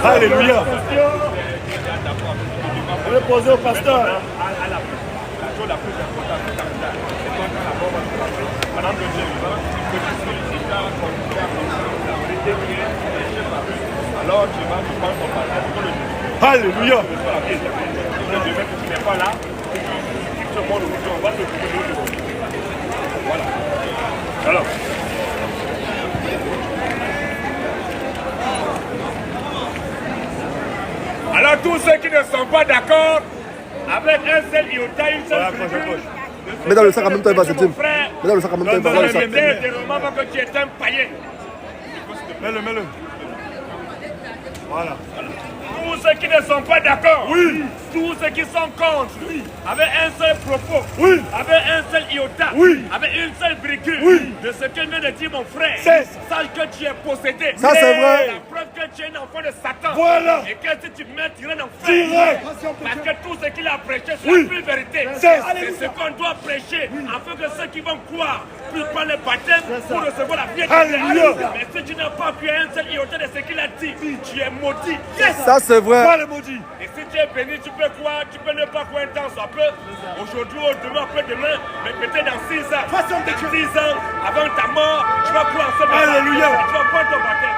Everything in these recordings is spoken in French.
Alléluia. Je vais poser au pasteur. La chose la plus importante, c'est quand la mort va se passer. Pendant que Dieu est vivant, que tu suis là, la vérité qui est péché par lui. Alors tu vas prendre ton baptême pour le Dieu. Alléluia. Tu n'es pas là. Si tu montres aujourd'hui, on va te trouver. Voilà. Alors. Alors tous ceux qui ne sont pas d'accord avec un seul iota, une seule figure, mets dans le sac en même temps, il va se dire. Mets dans le sac en même temps, il va voir le sac. que tu es un païen. Mets-le, mets-le. Voilà. Tous ceux qui ne sont pas d'accord, oui. Tous ceux qui sont contre, oui. Avec un seul propos, oui. Avec un seul iota, oui. Avec une seule virgule, oui. De ce que vient de dire mon frère, sache que tu es possédé. Ça c'est vrai. La preuve que tu es un enfant de Satan. Voilà. Et que si tu mets, tu rentres en enfer. Parce que tout ce qu'il a prêché, c'est la pure vérité. C'est ce qu'on doit prêcher, afin que ceux qui vont croire puissent prendre le baptême pour recevoir la vie éternelle. Mais si tu n'as pas pu un seul iota de ce qu'il a dit, tu es maudit. Ça c'est vrai. Et si tu es béni, tu peux croire, tu peux ne pas croire un temps, ça peut. Aujourd'hui, demain, après-demain, mais peut-être dans 6 ans. Dans 6 ans, avant ta mort, tu vas croire ce message. Alléluia. Tu vas prendre ton baptême.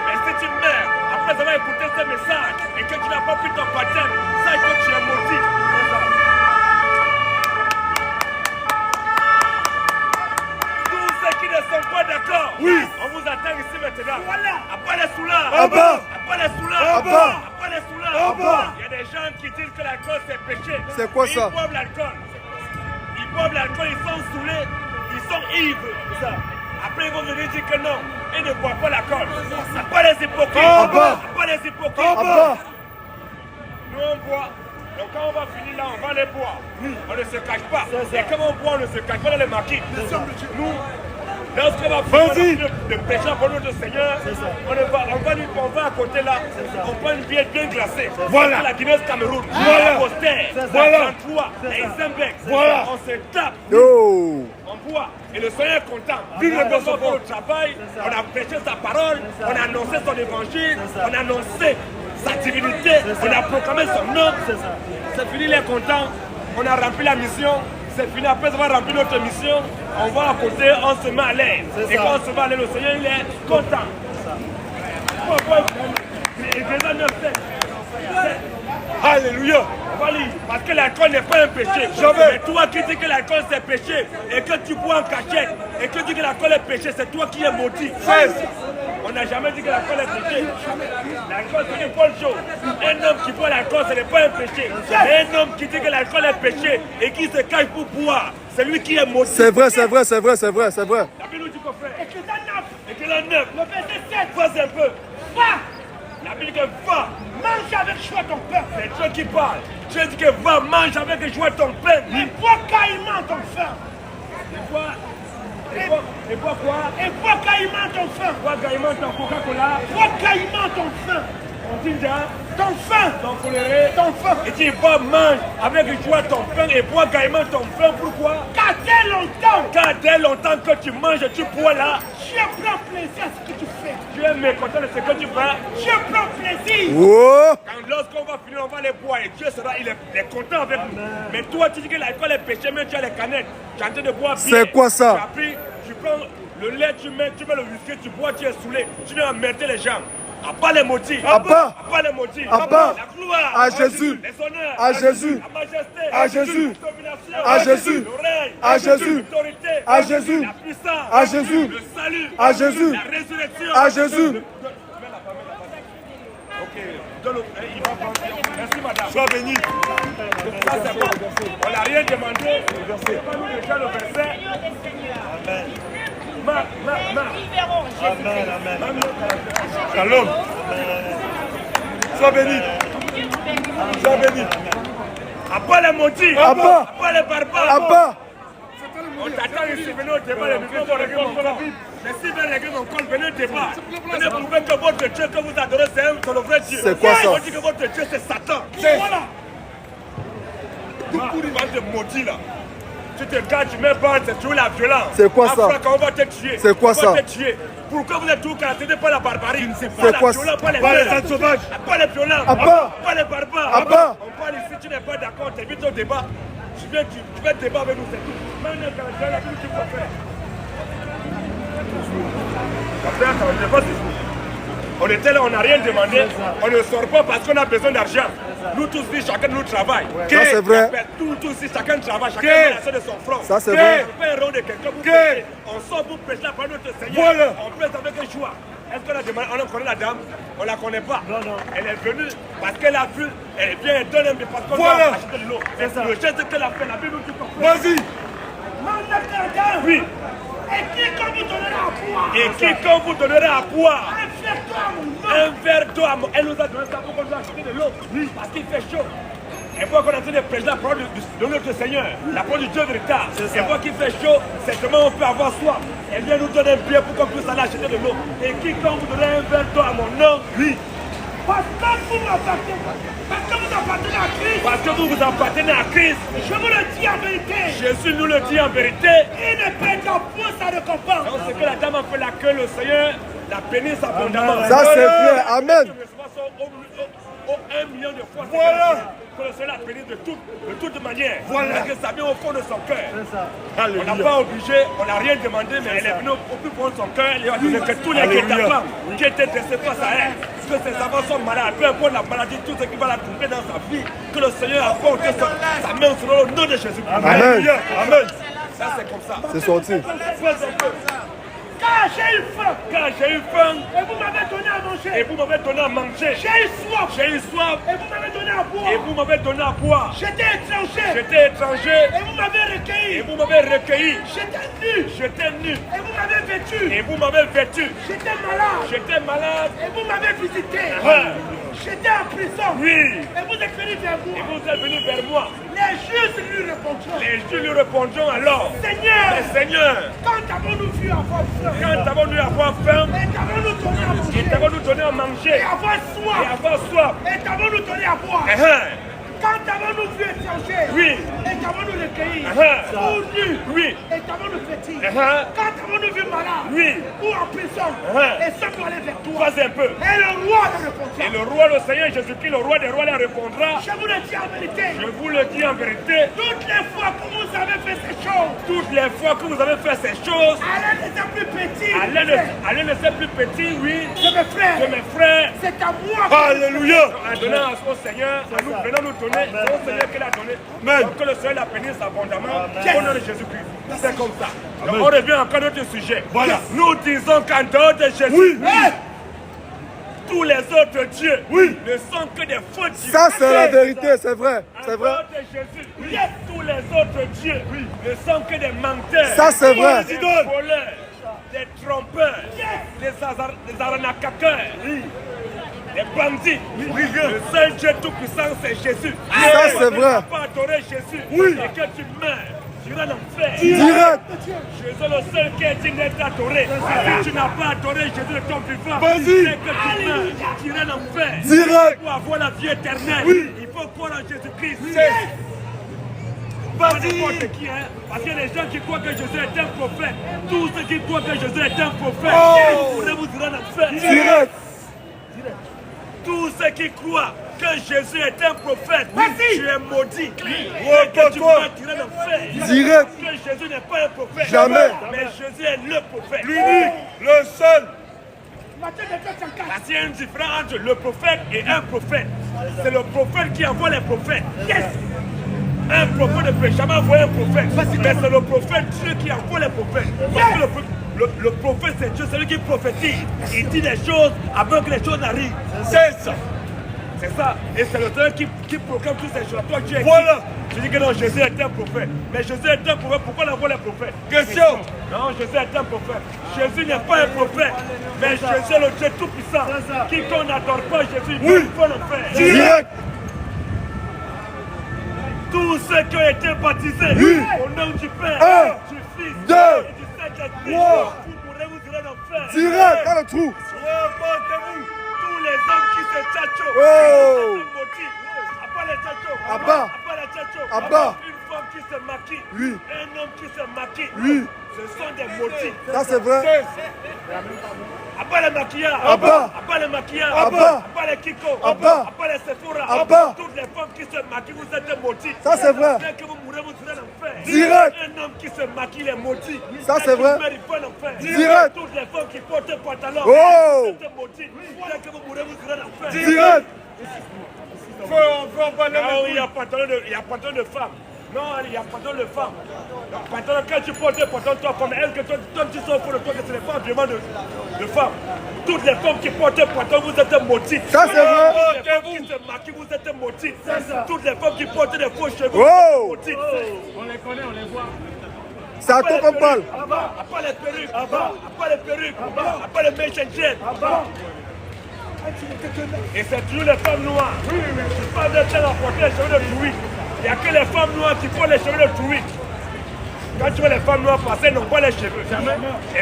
Mais si tu meurs, après avoir écouté ce message, et que tu n'as pas pris ton baptême, sache que tu es maudit. Tous ceux qui ne sont pas d'accord, on vous attend ici maintenant. Voilà. Après les soulards. Après les soulards. Il y a des gens qui disent que l'alcool c'est péché. C'est quoi ça? Ils boivent l'alcool. Ils sont saoulés, ils sont ivres. Après ils vont venir dire que non, ils ne boivent pas l'alcool. C'est pas les hypocrites. Nous on boit. Donc quand on va finir là, on va les boire. On ne se cache pas. Et comme on boit, on ne se cache pas dans les maquis. Nous, lorsqu'on va finir le péché pour notre Seigneur, on va à côté là, on prend une bière bien glacée. Voilà la Guinée-Cameroun, la Postère, la 33, les Zembeck. Voilà, on se tape. On boit. Et le Seigneur est content. Puis on va pour le travail, on a prêché sa parole, on a annoncé son évangile, on a annoncé sa divinité, on a proclamé son nom. C'est fini, il est content. On a rempli la mission. C'est fini, après avoir rempli notre mission, on va à côté, on se met à l'aise. Et quand on se met à l'aise, le Seigneur, il est content. Alléluia. Parce que l'alcool n'est pas un péché. Mais toi qui dis que l'alcool c'est péché, et que tu bois en cachette, et que tu dis que l'alcool est péché, c'est toi qui es maudit. On n'a jamais dit que l'alcool est péché. L'alcool c'est une bonne chose. Un homme qui boit l'alcool, ce n'est pas un péché. Mais un homme qui dit que l'alcool est péché et qui se cache pour boire, c'est lui qui est maudit. C'est vrai, c'est vrai, c'est vrai, c'est vrai, c'est vrai. La Bible nous dit qu'on fait. Écrit 9. Le verset 7. Vas-y un peu. Va. La Bible dit que va. Mange avec joie ton pain. C'est Dieu qui parle. Dieu dit que va, mange avec joie ton pain. Et bois caïman ton faim. Et bois quoi? Et bois caïman ton faim. Bois caïman ton Coca-Cola. Bois caïman ton faim. On dit déjà, ton faim. Ton coléré. Ton faim. Et tu vas mange avec joie ton pain et bois caïman ton faim. Pourquoi? Car dès longtemps que tu manges, tu bois là. Je prends plaisir à ce que tu fais. Tu es mécontent de ce que tu fais. Je prends plaisir. Quand lorsqu'on va finir, on va les boire et Dieu sera, il est content avec nous. Mais toi, tu dis que l'alcool est péché, mais tu as les canettes. Tu es en train de boire bien. C'est quoi ça? Tu as pris, tu prends le lait, tu mets le whisky, tu bois, tu es saoulé. Tu viens emmerder les gens. À part les maudits. À part les maudits. À part la gloire. à Jésus. Les honneurs. À Jésus. La majesté. À Jésus. La À Jésus. l'oreille. À Jésus. L'autorité. À Jésus. La puissance. À Jésus. Le salut. À Jésus. La résurrection. À Jésus. Ok. Il va prendre. Merci madame. Sois béni. Ça c'est bon. On n'a rien demandé. C'est pas nous déjà le verset. Amen. Amen, amen. Shalom. Sois béni. Sois béni. Après les maudits. Abba. Après les barbares. Abba. On t'attend ici, venez au débat, les micros vont régler mon corps. Mais si bien régler mon corps, venez au débat. Venez prouver que votre Dieu que vous adorez, c'est le vrai Dieu. C'est quoi ça? On dit que votre Dieu, c'est Satan. Voilà. Bande de maudits là. Tu te gâtes, tu mets bande, c'est toujours la violence. C'est quoi ça? On va te tuer. C'est quoi ça? On va te tuer. Pourquoi vous êtes toujours caractérisés par la barbarie? C'est quoi ça? Pas les sauvages. Pas les violents. Abba. Pas les barbares. Abba. On parle ici, tu n'es pas d'accord, tu évites au débat. Tu fais débat avec nous, c'est tout. Maintenant, quand la vie, tu peux faire. On était là, on n'a rien demandé. On ne sort pas parce qu'on a besoin d'argent. Nous tous ici, chacun de nous travaille. Ça c'est vrai. Tous ici, chacun travaille, chacun met la soeur de son front. Ça, c'est vrai. On fait un rond de quelqu'un pour prêcher. On sort pour prêcher la parole de notre Seigneur. Voilà. On prêche avec un choix. Est-ce qu'on a demandé, on connaît la dame? On la connaît pas. Non. Elle est venue parce qu'elle a vu, elle vient et donne un peu parce qu'on Voilà. doit acheter de l'eau. C'est ça. Le geste qu'elle a fait, la Bible, tu comprends? Vas-y. Oui. Et quiconque vous donnera à boire. Et quiconque vous donnera à boire. Un verre d'eau à mon nom. Un verre d'eau à mon... Elle nous a donné ça pour qu'on doit acheter de l'eau. Parce qu'il fait chaud. Et pour qu'on est en train de prêcher la parole de notre Seigneur, la parole du Dieu véritable. Et pour qu'il fait chaud, certainement on peut avoir soif. Elle vient nous donner un billet pour qu'on puisse aller acheter de l'eau. Et quiconque vous donnera un verre d'eau à mon nom, oui. Parce que vous m'appartenez. Parce que vous appartenez à Christ. Parce que vous vous appartenez à Christ. Je vous le dis en vérité. Jésus nous le dit en vérité. Il ne paie qu'en pour sa récompense. Donc c'est que la dame a fait la queue, le Seigneur la bénisse abondamment. Ça c'est vrai. Amen. Au 1 million de fois. Voilà. Que le Seigneur la bénisse de toute manière. Voilà. Parce que ça vient au fond de son cœur. On Alléluia. n'a pas obligé, on n'a rien demandé, mais elle est venue au plus fond de son cœur. Elle a donné que tous les guet-apens qui étaient dressés face à elle, que ses enfants sont malades, peu importe la maladie, tout ce qui va la tromper dans sa vie, que le Seigneur a porté sa main sur le nom de Jésus. Amen. Amen. Ça c'est comme ça. C'est sorti. Car j'ai eu faim. Quand j'ai eu faim, Et vous m'avez donné à manger. et vous m'avez donné à manger, J'ai eu soif. j'ai eu soif, Et vous m'avez donné à boire. et vous m'avez donné à boire. J'étais étranger. J'étais étranger, Et vous m'avez et recueilli. vous m'avez recueilli. J'étais nu. J'étais nu, Et vous m'avez vêtu. et vous m'avez vêtu. J'étais malade. J'étais malade, Et vous m'avez visité. J'étais en prison. oui, Et vous êtes venu vers et moi. vous êtes venu vers moi. Les justes lui répondront. Les Juifs lui répondront alors, Seigneur, mais Seigneur, quand avons-nous vu avoir faim? quand avons-nous avoir faim, Et qu'avons-nous donné à et manger? t'avons-nous donné à Et manger, avoir et soif? avoir soif, Et qu'avons-nous donné à boire? Quand avons-nous vu étranger? oui, Et qu'avons-nous recueilli? Uh-huh. Ou nu? oui, Et qu'avons-nous vêtu? Uh-huh. Quand avons-nous vu malade? oui, Ou en prison? Uh-huh. Et sommes allés vers toi? pas un peu. Et le roi leur Et répondra. le roi, le Seigneur Jésus-Christ, le roi des rois, leur répondra, Je vous le dis en vérité. je vous le dis en vérité, Toutes les fois que vous avez fait ces choses, toutes les fois que vous avez fait ces choses, à l'un de ses plus petits, à l'un de ses plus petits, oui, de mes frères, de mes frères, c'est à moi que Alléluia. en donnant au Seigneur, en nous venant nous donner, c'est au Seigneur qu'il a donné. Amen. Donc que le Seigneur la bénisse abondamment au nom de Jésus-Christ. C'est comme ça. Donc on revient encore à notre sujet. Voilà. Nous disons qu'en dehors de Jésus, Oui. tous les autres dieux Oui. ne sont que des faux dieux. Ça c'est la vérité. C'est vrai. En C'est vrai. dehors de Jésus, tous les autres dieux ne sont que des menteurs. Ça, c'est vrai. Des voleurs, des trompeurs, des arnaqueurs, des bandits. Le seul Dieu tout-puissant, c'est Jésus. Ça, c'est Si vrai. tu n'as pas adoré Jésus et que tu meurs, tu iras en enfer. Direct. Jésus est le seul qui est digne d'être adoré. Si tu n'as pas adoré Jésus de ton vivant, Vas-y. dès que tu meurs, tu iras en enfer. Direct. Pour avoir la vie éternelle, il faut croire en Jésus-Christ. Vas-y. N'importe qui, hein? Parce qu'il y a des gens qui croient que Jésus est un prophète. Tous ceux qui croient que Jésus est un prophète, vous irez en enfer. Direct. Tous ceux qui croient que Jésus est un prophète, Vas-y. tu es maudit. Et que tu vas tirer l'enfer. Direct. Que Jésus n'est pas un prophète. Jamais. Mais Jésus est le prophète. L'unique, le seul. Matthieu 24, Parce qu'il y a une différence entre le prophète et un prophète. C'est le prophète qui envoie les prophètes. Yes! Un prophète ne peut jamais envoyer un prophète. Mais c'est le prophète Dieu qui envoie les prophètes. Parce que le prophète, c'est Dieu, c'est lui qui prophétise. Il dit des choses avant que les choses n'arrivent. C'est ça. C'est ça. Et c'est le Seigneur qui proclame toutes ces choses. Toi, tu es qui? Voilà. Tu dis que non, Jésus est un prophète. Mais Jésus est un prophète. Pourquoi on envoie les prophètes? Question. Non, Jésus est un prophète. Jésus n'est pas un prophète. Mais Jésus est le Dieu tout-puissant. Quiconque n'adore pas Jésus, il faut le faire. Direct. Tous ceux qui ont été baptisés au nom du Père, Un, du Fils deux, et du Saint-Esprit, trois. vous pourrez vous tirer l'enfer. Direct. Dans le trou. Remontez-vous. Tous les hommes qui se tchatchent, Oh. à part les tchatchos, Abba. à part les tchatchos, Abba. une femme qui se maquille, Oui. un homme qui se maquille, Oui. ce sont des maudits. Ça c'est vrai. Abba les maquillards, Abba. Abba les maquillards, Abba. Abba les Kiko, Abba. Abba les Sephora, Abba. toutes les femmes qui se maquillent, vous êtes des maudits. Ça c'est vrai. Dès que vous mourrez, vous serez en enfer. Direct. Un homme qui se maquille est maudit. Ça, Dès c'est qu'il vrai. meurt, il faut en enfer. Direct. Toutes les femmes qui portent un pantalon, Oh. vous êtes maudits. Dès que vous mourrez, vous serez en enfer. Direct. Faut en parler. Ah oui, il y a pantalon de femme. Non, il y a pantalon de femme. Pantalon, quand tu portes un pantalon, toi, femme, est-ce que toi, tu sors pour le toi que ce n'est pas un vraiment de femme. Toutes les femmes qui portent un pantalon, vous êtes maudits. Ça c'est vrai. Toutes les femmes qui se maquillent, vous êtes maudits. Toutes les femmes qui portent des faux cheveux, Oh. vous êtes maudits. On les connaît, on les voit. C'est à toi qu'on parle. À part les perruques, à part les perruques, à part les méchants jets. Et c'est toujours les femmes noires. Je parle de temps à porter les cheveux de Touic. Il n'y a que les femmes noires qui font les cheveux de Touic. Quand tu vois les femmes noires passer, elles n'ont pas les cheveux.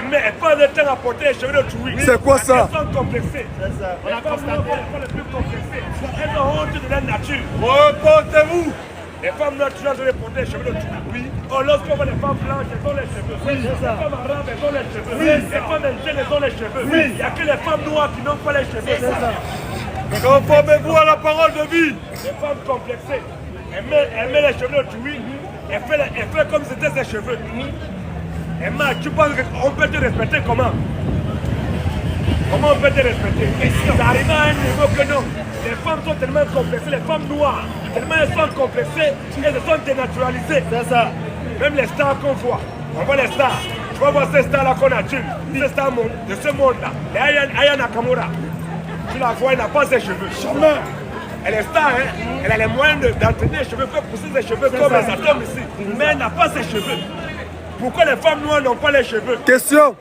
Mais elles passent le temps à porter les cheveux de Touic. C'est quoi ça? Elles sont complexées. Les femmes noires sont les femmes les plus complexées. Elles ont honte de leur nature. Reportez-vous. Les femmes noires, tu dois porter les cheveux de Touic. Oui. Oh, lorsqu'on voit les femmes blanches, elles ont les cheveux. Les femmes arabes, elles ont les cheveux. Les femmes indiennes, elles ont les cheveux. Il n'y a que les femmes noires qui n'ont pas les cheveux. Conformez-vous à la parole de vie. Les femmes complexées, elle met les cheveux de Touic, elle fait comme si c'était ses cheveux. Tu penses qu'on peut te respecter comment? Comment on peut te respecter? Ça arrive à un niveau que non. Les femmes sont tellement complexées, les femmes noires, tellement elles sont complexées, elles sont dénaturalisées. C'est ça. Même les stars qu'on voit, on voit les stars. Tu vas voir ces stars-là qu'on a tuées, ces stars de ce monde-là. Aya Nakamura, tu la vois, elle n'a pas ses cheveux. Jamais. Elle est star, hein? Elle a les moyens d'entraîner les cheveux, faire pousser ses cheveux comme les atomes ici. Mais elle n'a pas ses cheveux. Pourquoi les femmes noires n'ont pas les cheveux? Question.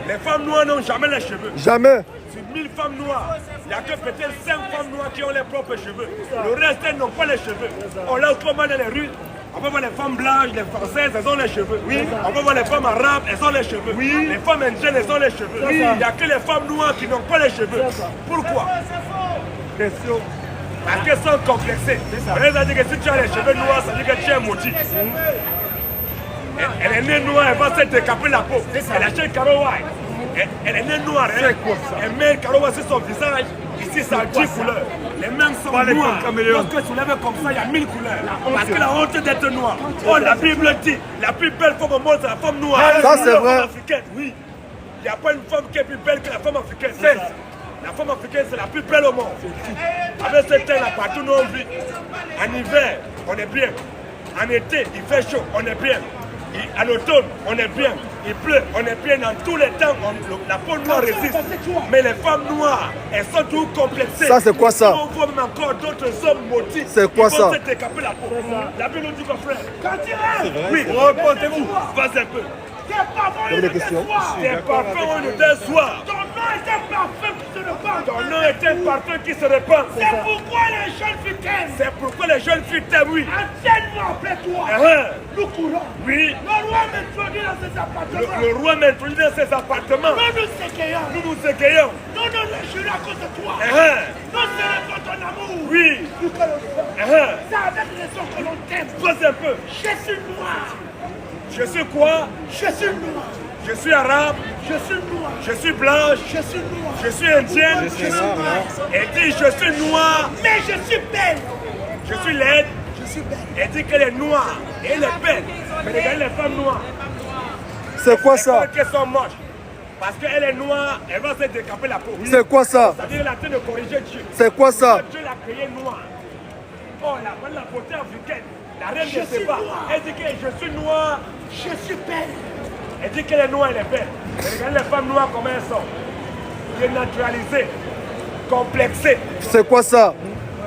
Les femmes noires n'ont jamais les cheveux. Jamais. Sur 1000 femmes noires, il n'y a que peut-être 5 femmes noires qui ont leurs propres cheveux. Le reste, elles n'ont pas les cheveux. On l'a autrement dans les rues. On va voir les femmes blanches, les françaises, elles ont les cheveux. On va voir les femmes arabes, elles ont les cheveux. Les femmes indiennes, elles ont les cheveux. Il n'y a que les femmes noires qui n'ont pas les cheveux. Pourquoi? Question. Parce qu'elles sont complexées. Ça veut dire que si tu as les cheveux noirs, ça veut dire que tu es maudit. Elle est née noire, elle va se décaper la peau. Elle achète le carreau white. Elle est née noire, hein? Elle met le carreau white sur son visage. Ici, ça a 10 couleurs. Les mains sont noires. Lorsque tu lèves comme ça, il y a 1000 couleurs. Parce que la honte d'être noire. Oh, la Bible dit, la plus belle femme au monde, c'est la femme noire. Ça, c'est vrai. La femme africaine, oui. Il n'y a pas une femme qui est plus belle que la femme africaine. La femme africaine, c'est la plus belle au monde. Avec ce teint-là, partout où on vit. En hiver, on est bien. En été, il fait chaud, on est bien. En automne, on est bien. Il pleut, on est bien. Dans tous les temps, la peau noire résiste. Mais les femmes noires, elles sont toujours complexées. Ça, c'est quoi ça? On voit même encore d'autres hommes maudits. C'est quoi qui vont ça? se décaper la peau. La Bible nous dit, mon frère. Quand il reste, Oui, reportez-vous. Vas-y un peu. tes parfums Avez une des questions? soir. Tes parfums ont une d'un soir. Ton nom est un parfum qui se répand. Ton nom est un parfum qui se répand. C'est pourquoi les jeunes filles t'aiment. C'est pourquoi les jeunes filles t'aiment, oui. Anciennement après toi, nous courons. Oui. Le roi m'introduit dans ses appartements. Le roi m'introduit dans ses appartements. Nous nous égayons. Nous nous égayons. Nous nous léchons à cause de toi. Nous célébrons ton amour. Oui. Plus que le roi. C'est avec raison que l'on t'aime. Pose un peu. Je suis noir. Je suis quoi? Je suis noir. Je suis arabe. Je suis noir. Je suis blanche. Je suis noir. Je suis indienne. Je suis noir. Elle dit je suis noire. Mais je suis belle. Je suis laide. Je suis belle. Elle dit qu'elle est noire. Et elle est belle. Mais regardez les femmes noires. C'est quoi ça? Elles sont moches. Parce qu'elle est noire, elle va se décaper la peau. C'est quoi ça? C'est-à-dire qu'elle a train de corriger Dieu. C'est quoi ça? Dieu l'a créée noire. Oh, la beauté africaine. La reine ne sait pas. Elle dit que je suis noire. Je suis belle. Elle dit qu'elle est noire, elle est belle. Mais regardez les femmes noires comment elles sont. Dénaturalisées, complexées. C'est quoi ça?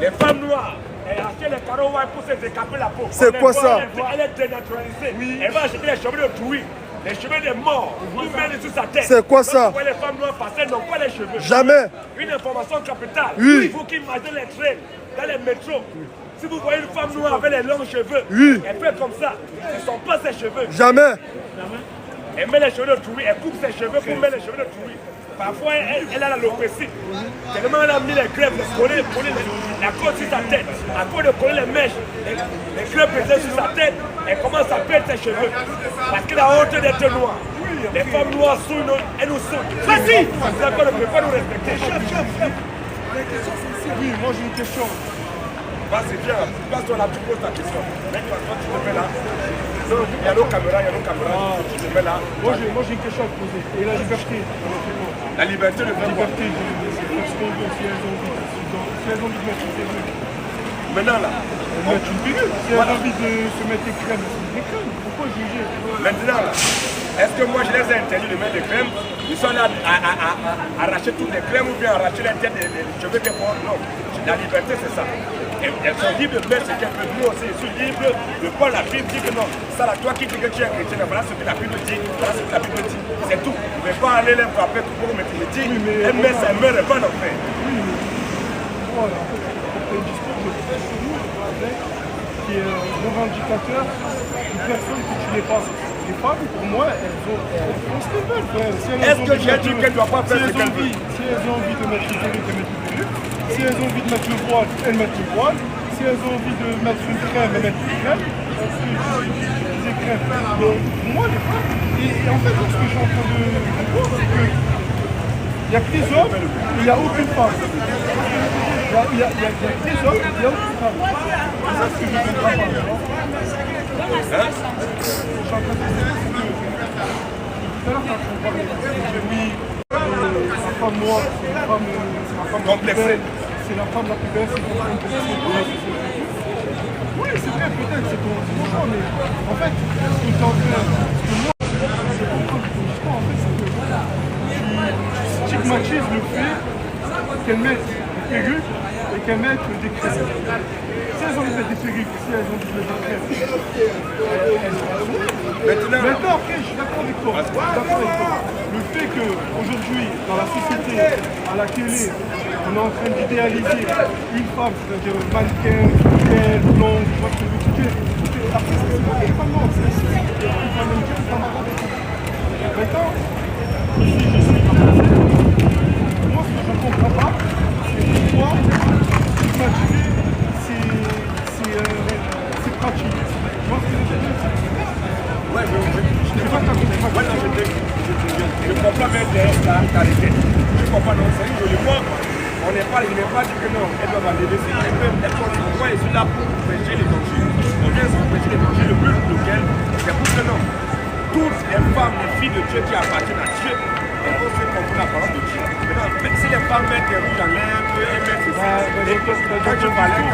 Les femmes noires, elles achètent les carreaux white pour se décaper la peau. C'est quoi ça? Elle est dénaturalisée. Elle va acheter les cheveux de Touic, les cheveux des morts, tout mettre sur sa tête. C'est quoi ça? Vous voyez les femmes noires passer, elles n'ont pas les cheveux. Jamais. Une information capitale. Oui. Vous qui imaginez les trains, dans les métros, si vous voyez une femme noire avec les longs cheveux, Oui. elle fait comme ça. Ce ne sont pas ses cheveux. Jamais. Elle met les cheveux de Touri, elle coupe ses cheveux pour mettre les cheveux de Touri. Parfois, elle a l'alopécie. Tellement elle a mis les crêpes, coller la côte sur sa tête. À cause de coller les mèches, les crêpes étaient sur sa tête, elle commence à perdre ses cheveux. Parce qu'elle a honte d'être noire. Les femmes noires sont elles nous sont. Vas-y! C'est qu'on ne peut pas nous respecter. Chef. Les questions sont oui, moi j'ai une question. C'est bien. Place-toi là, tu poses ta question. Mec, toi, tu te mets là. Il y a nos caméras, tu te mets là. Moi j'ai une question à te poser. Et la liberté, la liberté de la liberté, c'est ce qu'on veut, si elles ont envie de mettre une perruque. Maintenant là. Mettre une perruque. Si elles ont envie de se mettre des crèmes, des crèmes. Pourquoi juger? Maintenant là. Est-ce que moi je les ai interdits de mettre des crèmes? Ils sont là à arracher toutes les crèmes ou bien arracher les têtes des cheveux des porcs? Non. La liberté c'est ça. Elles sont libres de mettre ce qu'elles veulent. Nous aussi, je suis libre de prendre la Bible, dire que non, ça là, toi qui dis que tu es chrétien, voilà ce que la Bible dit, voilà ce que la Bible dit, c'est tout. Mais pas aller les frapper pour mettre les dit, elle met sa main et pas d'en faire. Oui, mais voilà, en fait, c'est un discours de qui est revendicateur d'une personne que tu n'es pas. Les femmes, pour moi, elles font ce qu'elles veulent. Est-ce que j'ai dit qu'elles ne doivent pas faire ce qu'elles veulent? Si elles ont envie de mettre une perruque, elles mettent une perruque. Si elles ont envie de mettre le voile, elles mettent le voile. Si elles ont envie de mettre une crème, elles mettent une crème. Parce que je disais crème. Mais pour moi, les femmes, et en fait, ce que je suis en train de voir, c'est que il n'y a que des hommes, il n'y a aucune femme. Il y a que des hommes, il n'y a aucune femme. C'est ça ce que je ne comprends pas. Je suis en train de dire, c'est que tout à l'heure, quand on parlait, j'ai mis la femme noire, c'est la femme complexée. C'est la femme la plus belle, c'est la femme complexée pour la société. Oui, c'est vrai, peut-être, c'est ton choix, mais en fait, ce que tu es en train, ce que moi, je comprends de ton discours, en fait, c'est que tu stigmatises le fait qu'elles mettent des perruques et qu'elles mettent des crèmes. Si elles ont envie de mettre des perruques, si elles ont envie de mettre des crèmes, maintenant, après, je suis d'accord avec toi. Le fait qu'aujourd'hui, dans la société, à la télé, on est en train d'idéaliser une femme, c'est-à-dire un mannequin, belle, blonde, tu vois ce que je veux dire. Après, c'est pas une femme noire, c'est une femme américaine, une femme arabe. Maintenant, si je suis français, moi, ce que je ne comprends pas, c'est pourquoi imaginer c'est pratique. Moi, ce que je veux dire, Ouais, je comprends bien la carité. Je comprends, non, c'est joliment. On n'est pas dit que non, elles doivent aller dessus. Moi, je suis là pour prêcher l'évangile. On vient pour prêcher l'évangile, le but lequel, c'est pour que non. Toutes les femmes, les filles de Dieu qui appartiennent à Dieu, elles vont se comprendre la parole de Dieu. Maintenant, si les femmes mettent des rouges en l'air, elles mettent ceci. Quand je parlais,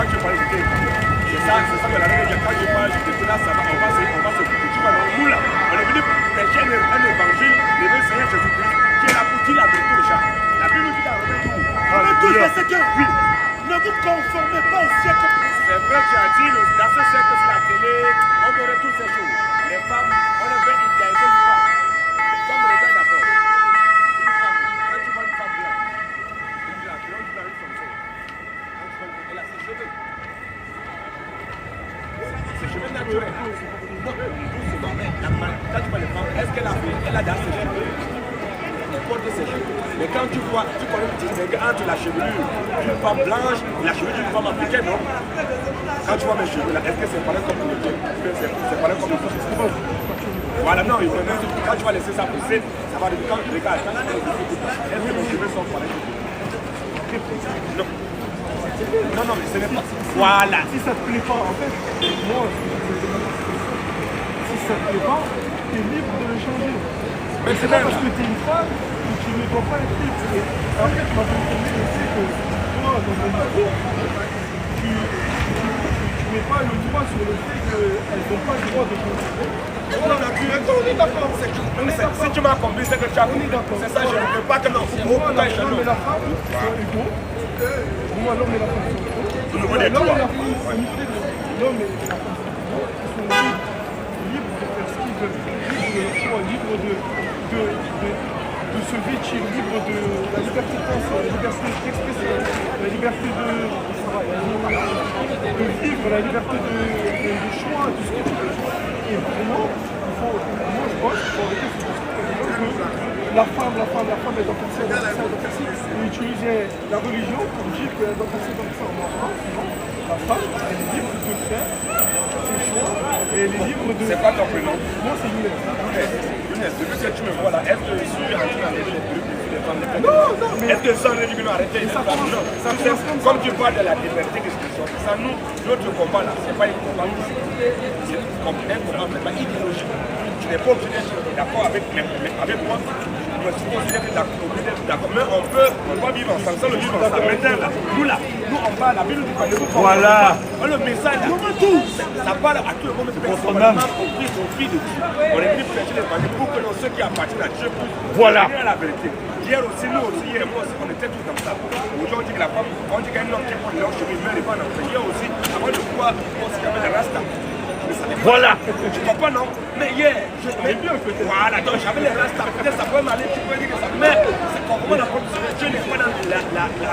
c'est ça que la règle, quand je parle, je dis là, ça va, on va se couper. Tu vois, nous là, on est venu prêcher un évangile, le Seigneur Jésus-Christ, qui est là pour dire la vérité aux gens. La Bible dit dans Romains 12. Romains 12, verset 15. Oui. Ne vous conformez pas au siècle. C'est vrai, tu as dit, dans ce siècle, sur la télé, on aurait toutes ces choses. Les femmes, on avait idéalisé une femme. Les femmes, regarde d'abord. Une femme, quand tu vois une femme blanche, une blanche, une femme comme ça. Quand tu vois, elle a ses cheveux. Ses cheveux naturels. Non, doucement. Quand tu vois les femmes, est-ce qu'elle a dans ses cheveux? Elle porte ses cheveux. Mais quand tu vois, tu connais le distinguo entre la chevelure d'une femme blanche et la chevelure d'une femme africaine, non? Quand tu vois mes cheveux là, est-ce que c'est pareil comme le tien? C'est pareil comme le tien? Voilà, non, quand tu vas laisser ça pousser, ça va devenir quand tu regardes. Est-ce que mes cheveux sont pareils? Non. Non, non, mais ce n'est pas. Voilà. Si ça te plaît pas, en fait, moi, si ça te plaît pas, tu es libre de le changer. Mais c'est pas parce que tu es une femme que tu ne dois pas être libre. Et en fait, ma vérité, c'est que toi, dans ton discours, tu mets pas le droit sur le fait qu'elles n'ont pas le droit de changer. On est d'accord. Si tu m'as compris, c'est que tu as compris. C'est ça, je ne veux pas que non. Pour moi, l'homme et la femme sont égaux. Pour moi, l'homme et la femme sont égaux. L'homme et la femme sont égaux. L'homme et la femme sont égaux. Ils sont libres de faire ce qu'ils veulent. Libres de leur choix, libres de se vêtir, libres de la liberté de penser, la liberté d'expression, la liberté de vivre, la liberté de choix, tout ce que tu veux. Et pour moi, je pense qu'il faut arrêter ce la femme est dans comme ça, il utilisait la religion pour dire que dans comme ça, on en France, sinon, la femme, elle est libre de faire ses choix et elle est libre de... C'est quoi ton prénom? Moi, c'est Younes. Younes, depuis que tu me vois là, est-ce que je suis en train d'arrêter les femmes de Non, mais... Est-ce que sans régulièrement arrêter les femmes? Non, comme tu parles de la liberté d'expression, ça nous, notre combat là, c'est pas un combat, c'est un combat, mais pas idéologique. Tu n'es pas obligé d'être d'accord avec moi. Je suis considéré d'accord, mais on va vivre ensemble, sans le vivre ensemble. Maintenant, nous on parle, la Bible du Père. Voilà. Le message là, ça parle à tout le monde, mais on a compris aux filles de Dieu. On est venu prêcher l'évangile pour que ceux qui appartiennent à Dieu puissent venir à la vérité. Hier aussi, nous aussi, hier moi aussi, on était tous comme ça. Aujourd'hui, on dit que la femme, on dit qu'un homme qui prend leur chemin, mais il n'est pas en entrée. Hier aussi, avant de pouvoir, on s'y avait des rastas. Voilà, tu comprends non? Mais hier, je savais bien que voilà, donc j'avais les rastas, peut-être ça peut m'aller, tu peux dire que ça. Mais c'est comment la proposition de Dieu n'est pas dans la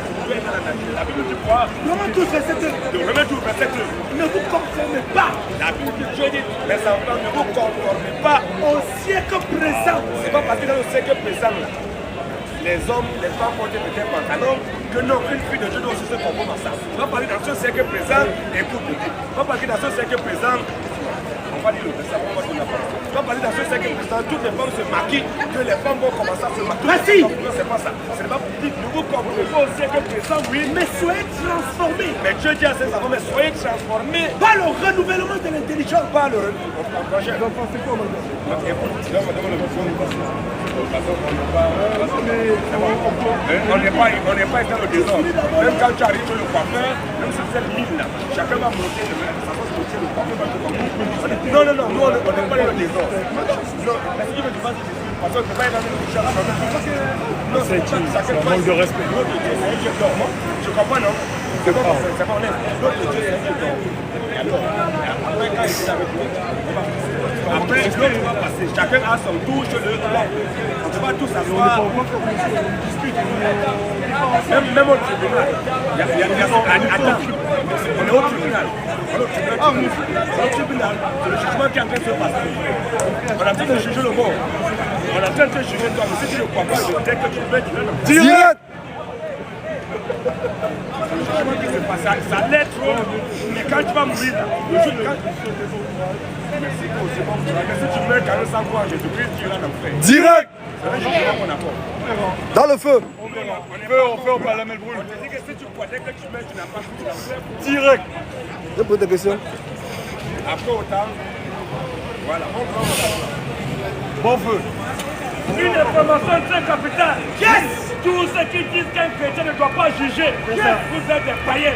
culture et dans la nature. La Bible dit quoi? Romains 12, verset 2. Romains 12, verset 2. Ne vous conformez pas La Bible dit Dieu dit, mes enfants, ne vous conformez pas au siècle présent. C'est pas parce que dans le siècle présent, là, les hommes, les femmes ont été peut-être pantalons, que non, une fille de Dieu doit aussi se conformer à ça. On va parler dans ce siècle présent, écoute, on va parler dans ce siècle présent. On va dire le ça, on va dire la parole. On va parler dans ce siècle présent, toutes les femmes se maquillent, que les femmes vont commencer à se maquiller. Merci. Non, c'est pas ça. C'est pas pour dire que vous comprenez pas au siècle présent, oui. Mais soyez transformés Mais Dieu dit à ses enfants, mais soyez transformés par le renouvellement de l'intelligence. par le on n'est pas dans le désordre. Même quand tu arrives sur le coiffeur, même si c'est le mille là, chacun va monter le même, ça va se monter le coiffeur va te comprendre. Non, nous on n'est pas dans le désordre. Non, parce qu'il veut du mal, parce qu'on ne peut pas être dans le désordre. Non, c'est un manque de respect. L'autre Dieu, c'est un Dieu dormant. Tu comprends, non? C'est pas honnête. L'autre Dieu, c'est un Dieu dormant. Et alors, après, quand il est avec nous, on va passer. Après, l'autre va passer. Chacun a son tour sur le plan. On va tous s'asseoir. Même au tribunal. Attends, on est au tribunal. Au tribunal, c'est le jugement qui est en train de se passer. On est en train de juger le mort. On est en train de juger toi. Mais si tu ne crois pas, dès que tu veux, tu veux. Direct. Le jugement qui se passe, ça l'est trop. Mais quand tu vas mourir, le jour quand... Merci, c'est bon. Mais si tu meurs quand même sans croire en Jésus-Christ, tu iras en enfer. Direct. C'est un jugement qu'on apporte. Dans le feu. On parle la même brûle. On te dit que si tu crois, dès que tu meurs, tu n'as pas foutu l'enfer. Direct. Je pose des questions. Après autant, voilà, on prend Bon feu. Une information très capitale. Yes! Tous ceux qui disent qu'un chrétien ne doit pas juger, vous êtes des païens.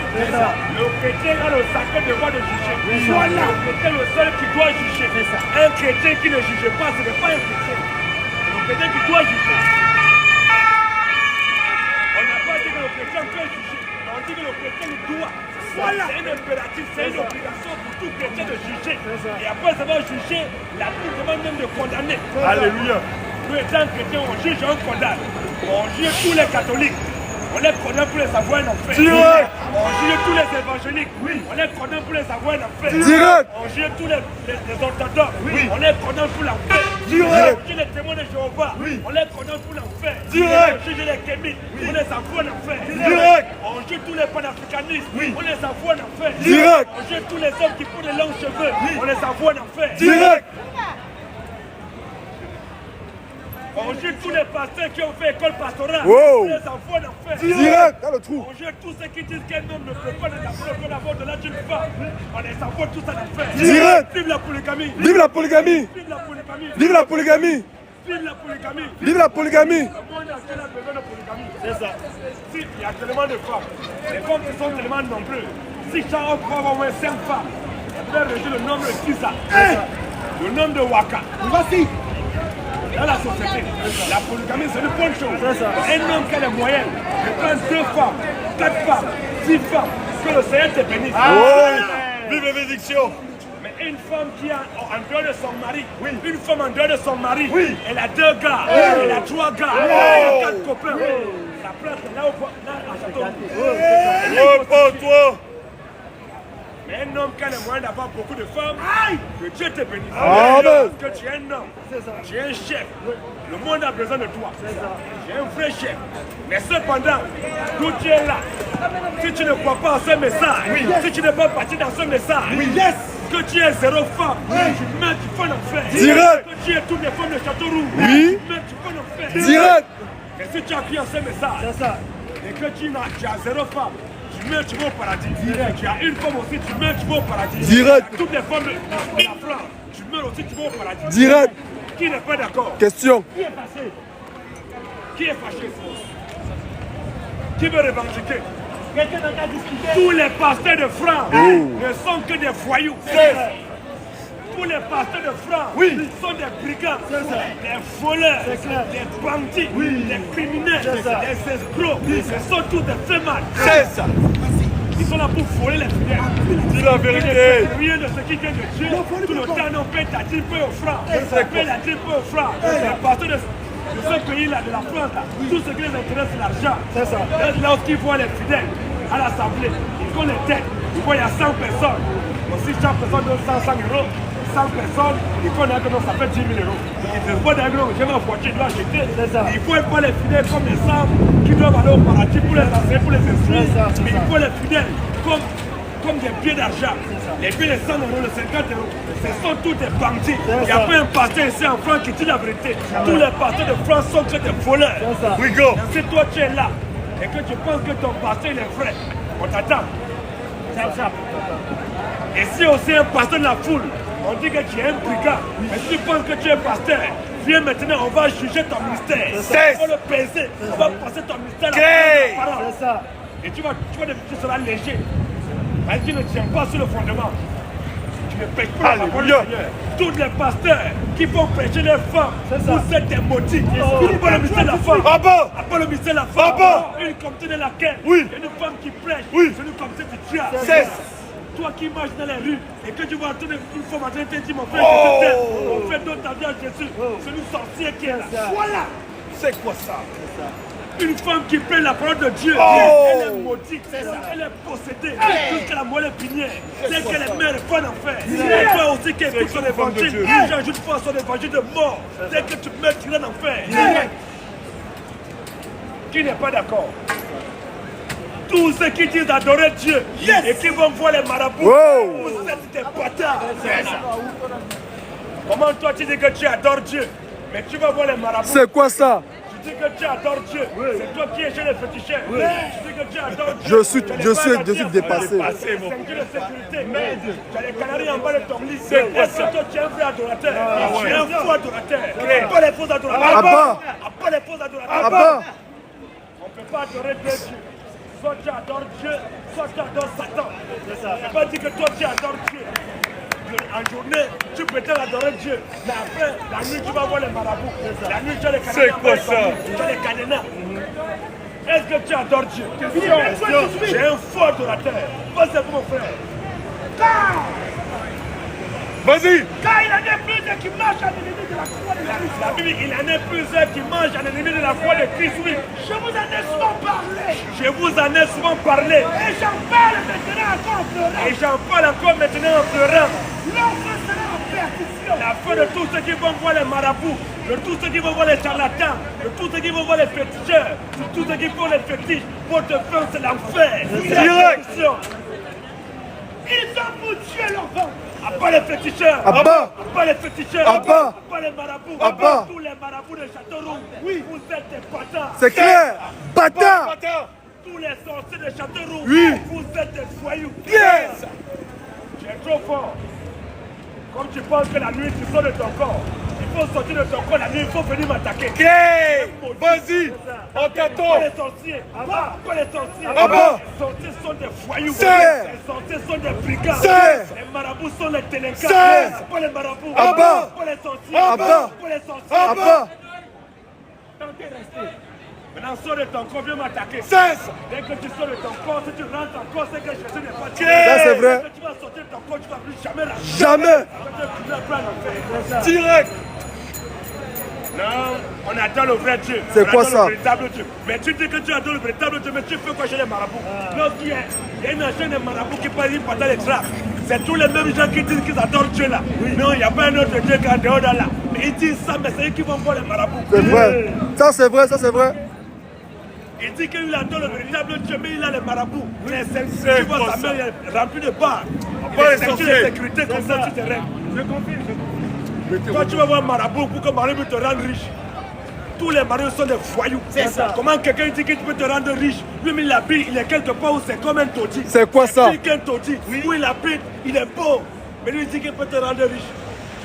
Le chrétien a le sacré devoir de juger. Voilà. Le chrétien est le seul qui doit juger. Un chrétien qui ne juge pas, ce n'est pas un chrétien. Le chrétien qui doit juger. On n'a pas dit que le chrétien peut juger. On dit que le chrétien doit. Voilà. C'est un impératif, c'est une obligation pour tout chrétien de juger. Et après avoir jugé, la Bible demande même de condamner. Alléluia. Nous, étant chrétiens, on juge et on condamne. On juge tous les catholiques. On les condamne pour les avoir en enfer. Direct. On juge tous les évangéliques. On les condamne pour les avoir en enfer. Direct. On juge tous les orthodoxes. On les condamne pour l'enfer. Direct. On juge les témoins de Jéhovah. On les condamne pour l'enfer. Direct. On juge les kémites. On les envoie en enfer. Direct. On juge tous les panafricanistes. On les envoie en enfer. Direct. On juge tous les hommes qui font des longs cheveux. On les envoie en enfer. Direct. On juge tous les pasteurs qui ont fait école pastorale. Wow. On les envoie en enfer. Direct. Dans le trou. On juge tous ceux qui disent qu'un homme ne peut pas la mort de la d'une femme. On les envoie tous en enfer. Direct. Vive la polygamie. Vive la polygamie. Vive la polygamie. Vive la polygamie. Vive la polygamie. Vive la polygamie. Le monde entier a besoin de polygamie. C'est ça. Si il y a tellement de femmes, les femmes qui sont tellement nombreuses. Si chaque homme peut avoir au moins 5 femmes, on peut réduire le nombre de Kisa. Le nombre de Waka. Voici. Dans la société, la polygamie c'est une bonne chose. Un homme qui a les moyens de prendre 2 femmes, 4 femmes, 10 femmes, que le Seigneur te bénisse. Vive la bénédiction. Mais une femme qui a en dehors de son mari, une femme en dehors de son mari, elle a 2 gars, elle a 3 gars, elle a 4 copains. La place là où à Château. Oh, toi. Mais un homme qui a les moyens d'avoir beaucoup de femmes, que Dieu te bénisse. Amen. Parce que tu es un homme, tu es un chef. Le monde a besoin de toi. Tu es un vrai chef. Mais cependant, d'où tu es là, si tu ne crois pas en ce message, si tu n'es pas parti dans ce message, que tu es zéro femme, tu mets du feu en fer. Direct. Que tu es toutes les femmes de Châteauroux, Oui. tu mets du feu en fer. Direct. Et si tu as pris en ce message, et que tu as zéro femme, tu mets, tu vas au paradis. Tu as une femme aussi, tu mets, tu vas au paradis. Direct. Toutes les femmes de la France, tu meurs aussi, tu vas au paradis. Direct. Qui n'est pas d'accord? Question. Qui est fâché? Qui est fâché? Qui veut revendiquer? Tous les pasteurs de France ne sont que des voyous. Tous les pasteurs de France sont des brigands, des voleurs, des bandits, des criminels, des escrocs. Ce sont tous des flemmards. C'est ça. Ils sont là pour voler les fidèles. Dis la vérité. Rien de ce qui vient de Dieu. Tout le temps, on paie ta 10 peu au franc. On paie la 10 peu au franc. Les pasteurs de ce pays-là, de la France, là, tout ce qui les intéresse, c'est l'argent. C'est ça. Lorsqu'ils voient les fidèles à l'Assemblée, ils font les têtes. Ils voient il y a 100 personnes. Aussi, chaque personne donne 100 euros. 100 personnes, ils connaissent que ça fait 10 000 euros. Ils ne voient pas d'un j'ai ma voiture, je dois acheter. Ils ne voient pas les fidèles comme les femmes qui doivent aller au paradis pour les enseigner, pour les instruire. Mais ils voient les fidèles comme des billets d'argent. Les billets de 100 euros, de 50 euros, ce sont tous des bandits. Il n'y a pas un pasteur ici en France qui dit la vérité. Tous les pasteurs de France sont que des voleurs. We go. Si toi tu es là et que tu penses que ton pasteur il est vrai, on t'attend. Et si aussi un pasteur de la foule, on dit que tu es un brigand, mais si tu penses que tu es pasteur, viens maintenant, on va juger ton ministère. On va le peser, on va passer ton ministère à la parole. Et tu seras léger. Mais tu ne tiens pas sur le fondement. Tu ne pèches pas la parole du Seigneur. Tous les pasteurs qui font pécher les femmes, vous êtes des maudits. Vous pas le ministère de la femme. Pas le ministère de la femme. Une communauté de laquelle il y a une femme qui prêche. C'est une communauté du diable. Toi qui marches dans les rues et que tu vois une femme en train de te dire mon frère, on fait d'autres avis à Jésus. C'est une sorcière qui est là. Voilà. C'est quoi ça? Une femme qui prête la parole de Dieu, elle est maudite, elle est possédée, jusqu'à la moelle épinière. C'est qu'elle est mère pas d'enfer. Et toi aussi qui écoutes son évangile, j'ajoute pas son évangile de mort. Dès que tu meurs, tu iras en enfer. Qui n'est pas d'accord? Tous ceux qui disent adorer Dieu et qui vont voir les marabouts, vous êtes des bâtards. Comment toi tu dis que tu adores Dieu, mais tu vas voir les marabouts? C'est quoi ça? Tu dis que tu adores Dieu, c'est toi qui es chez les féticheurs. Tu dis que tu adores Dieu. Je suis dépassé. C'est un Dieu de sécurité. Tu as les canaris en bas de ton lit. Est-ce que toi tu es un vrai adorateur? Tu es un faux adorateur. Pas les faux adorateurs. Pas les faux adorateurs. On ne peut pas adorer deux dieux. Soit tu adores Dieu, soit tu adores Satan. Ça ne veut pas dire que toi tu adores Dieu. En journée, tu peux adorer Dieu. Mais après, la nuit, tu vas voir les marabouts. La nuit, tu as les cadenas. C'est quoi ça? Tu as les cadenas. Est-ce que tu adores Dieu? Tu es un faux adorateur. Vas-y, mon frère. Vas-y. Car il en est plusieurs qui marchent à l'ennemi de la croix de Christ. La Bible, il en est plusieurs qui mangent à l'ennemi de la croix de Christ, oui. Je vous en ai souvent parlé. Je vous en ai souvent parlé. Et j'en parle maintenant encore en pleurant. Et j'en parle encore maintenant en pleurant. L'enfer sera en perdition. La fin de tous ceux qui vont voir les marabouts, de tous ceux qui vont voir les charlatans, de tous ceux qui vont voir les féticheurs, de tous ceux qui font les fétiches, votre fin c'est l'enfer. Direct. Ils ont pour Dieu l'enfant. Pas les féticheurs, pas les féticheurs, pas les marabouts, tous les marabouts de Châteauroux. Oui, vous êtes des bâtards. C'est clair. Bâtard. Tous les sorciers de Châteauroux, vous êtes des voyous. Yes. Tu es trop fort. Comme tu penses que la nuit tu sors de ton corps, il faut sortir de ton corps la nuit, il faut venir m'attaquer. Vas-y. On t'attend. Pas les sorciers. Pas les sorciers. Les sorciers sont des voyous. Les sorciers sont des brigands. Les marabouts sont les délinquants. Pas les marabouts. Pas les sorciers. Pas les sorciers. Tant t'es resté. Maintenant, sors de ton corps, viens m'attaquer. Dès que tu sors de ton corps, si tu rentres en corps, c'est que Jésus n'est pas Dieu. Ça, c'est vrai. Dès que tu vas sortir de ton corps, tu ne vas plus jamais la Jamais. Direct. Non, on attend le vrai Dieu. C'est quoi attend ça? Le véritable Dieu. Mais tu dis que tu adores le véritable Dieu, mais tu fais quoi chez les marabouts? Lorsqu'il y a une chaîne de marabouts qui parle pendant les tracts, c'est tous les mêmes gens qui disent qu'ils adorent Dieu là. Non, il n'y a pas un autre Dieu qui est en dehors de là. Mais ils disent ça, mais c'est eux qui vont voir les marabouts. C'est vrai. Ça, c'est vrai, ça, c'est vrai. Il dit qu'il adore le véritable Dieu, mais il a les marabouts. Les tu vois sa main remplie de barres. Il est de sécurité comme ça, tu te règles. Je confirme. Quand tu vas voir un marabout pour que marabout te rende riche, tous les marabouts sont des voyous. C'est ça. Comment quelqu'un dit qu'il peut te rendre riche? Lui, il habite, il est quelque part où c'est comme un taudis. C'est quoi ça? Il est un taudis. Où il habite, il est pauvre. Mais lui, il dit qu'il peut te rendre riche.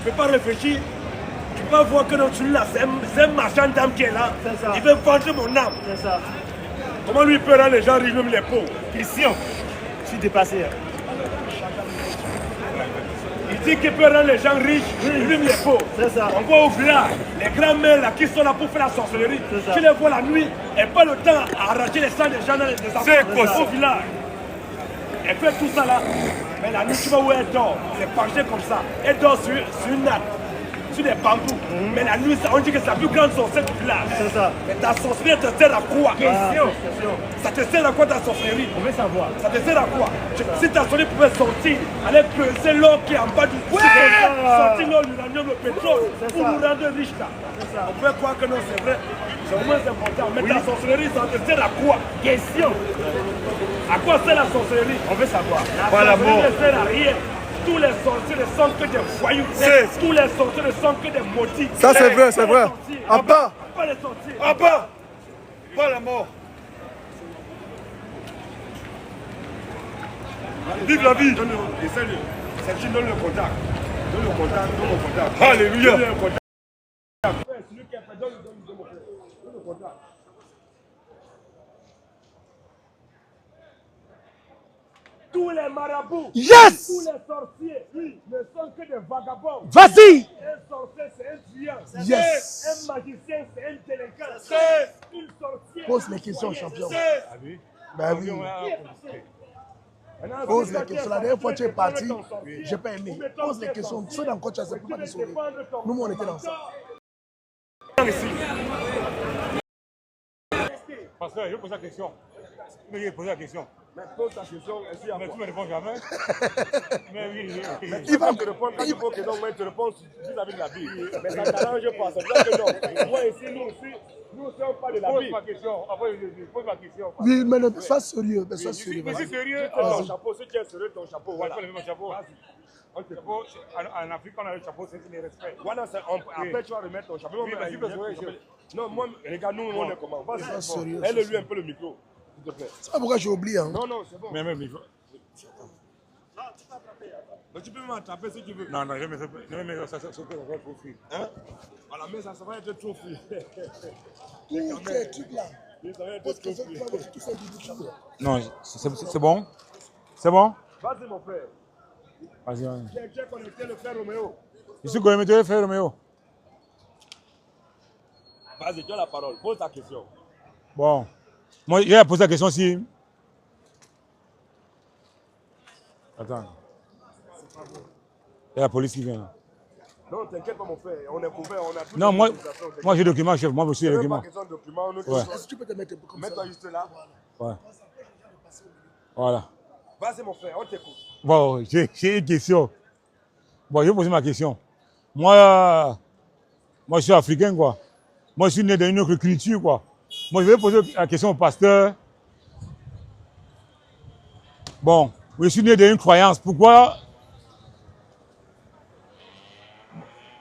Tu ne peux pas réfléchir. Tu peux voir que non, celui-là, c'est un marchand d'âme qui est là. Il veut vendre mon âme. C'est ça. Comment lui peut rendre les gens riches, même les pauvres? Question. Je suis dépassé. Il dit qu'il peut rendre les gens riches, lui les pauvres. C'est ça. On voit au village, les grands-mères là qui sont là pour faire la sorcellerie. Tu les vois la nuit, elles pas le temps à arracher les sangs des gens dans les enfants. C'est quoi ça? Au village. Elle fait tout ça là. Mais la nuit, tu vois où elle dort. C'est penché comme ça. Elle dort sur une natte, sur des bambous. Mais la nuit, on dit que c'est la plus grande sorcière du village. C'est ça. Mais ta sorcellerie te sert à quoi? Question. Ça te sert à quoi ta sorcellerie? On veut savoir. Ça te sert à quoi? Si ta sorcellerie pouvait sortir, aller peser l'or qui est en bas du sortir l'or, l'uranium, le pétrole, pour nous rendre riches là. On peut croire que non, c'est vrai. C'est au moins important. Mais ta sorcellerie, ça te sert à quoi? Question. À quoi sert la sorcellerie? On veut savoir. La sorcellerie ne sert à rien. Tous les sorciers ne sont que des voyous. Tous les sorciers ne sont que des maudits. Ça, c'est vrai, c'est vrai. En bas. Pas les sorciers. Ah bah. Pas la mort. Vive la vie. Essaye-le. C'est qui donne le contact. Donne le contact, donne le contact. Alléluia. Donne le contact. Celui qui a fait, donne le contact. Tous les marabouts, Yes! tous les sorciers ne sont que des vagabonds. Vas-y! Un sorcier, c'est un tueur. Yes! Un magicien, c'est un délinquant. Une sorcière. Pose les questions, champion. Ben oui. Pose les questions. La dernière fois que tu es parti, j'ai pas aimé. Pose les questions. Ceux dans quoi tu as c'est pas des sourires. Nous, on était dans ça. Pasteur, je pose la question. Mais je pose la question. Mais pose ta question, ainsi à Mais quoi? tu ne me réponds jamais. Mais oui. Il va te répondre, il faut que non, mais il te répond vis-à-vis de la Bible. Mais ça ne t'arrange pas, ça veut dire que non. Moi ici, nous aussi, on parle de la Pose Bible. ma question. Après, je pose ma question. Oui, mais non, sois sérieux. Mais sois sérieux. Mais vas-y. c'est sérieux. Ton chapeau, si tu es sérieux, ton chapeau, Voilà. voilà. Pas le chapeau. En Afrique, on a le chapeau, c'est le respect. Voilà, après tu vas remettre ton chapeau. Oui, mais si besoin, Non, moi, regarde, nous, on est comment? Sois Vas-y, sérieux. aide-lui un peu le micro, s'il te plaît. C'est pas pourquoi j'ai oublié. Hein. Non, non, c'est bon. Mais même, il faut... Mais tu peux m'attraper si tu veux. Non, non, je vais mettre ça sur le profil. Hein? Voilà, mais ça va être trop free. Tous ces trucs-là. Ça va être Pose trop les questions. free. Tu fais du bout. Non, c'est bon? C'est bon? Vas-y, mon frère. Vas-y, vas-y. Tu as connecté le frère Roméo. Je suis quand même de faire Roméo. Vas-y, tu as la parole. Pose ta question. Bon. Moi, j'ai posé la question si... Attends. Il y a la police qui vient là. Non, t'inquiète pas, mon frère. On est couvert, on a tout. Non, moi j'ai document, chef. Moi, je suis C'est document. pas question de document. Ouais. Est-ce que tu peux te mettre comme ça? Mets-toi juste là. Ouais. Voilà. Vas-y, mon frère, on t'écoute. Bon, j'ai une question. Bon, je vais poser ma question. Moi, je suis africain, quoi. Moi, je suis né dans une autre culture, quoi. Moi, je vais poser la question au pasteur. Bon, je suis né dans une croyance. Pourquoi?